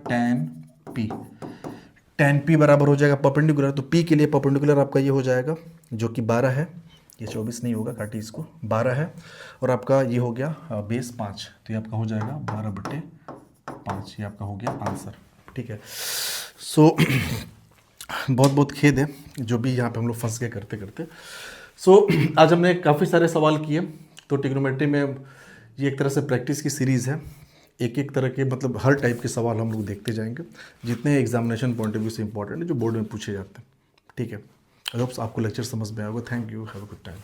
टेन P बराबर हो जाएगा परपेंडिकुलर, तो P के लिए परपेंडिकुलर आपका ये हो जाएगा जो कि 12 है, ये 24 नहीं होगा, काटिए इसको, 12 है। और आपका ये हो गया बेस 5, तो ये आपका हो जाएगा 12/5, ये आपका हो गया आंसर, ठीक है। सो बहुत बहुत खेद है जो भी यहाँ पे हम लोग फंस गए करते करते। सो आज हमने काफ़ी सारे सवाल किए। तो ट्रिग्नोमेट्री में ये एक तरह से प्रैक्टिस की सीरीज़ है, एक एक तरह के मतलब हर टाइप के सवाल हम लोग देखते जाएंगे जितने एग्जामिनेशन पॉइंट ऑफ व्यू से इंपॉर्टेंट है, जो बोर्ड में पूछे जाते हैं, ठीक है। आई होप आपको लेक्चर समझ में आएगा। Thank you, have a good time.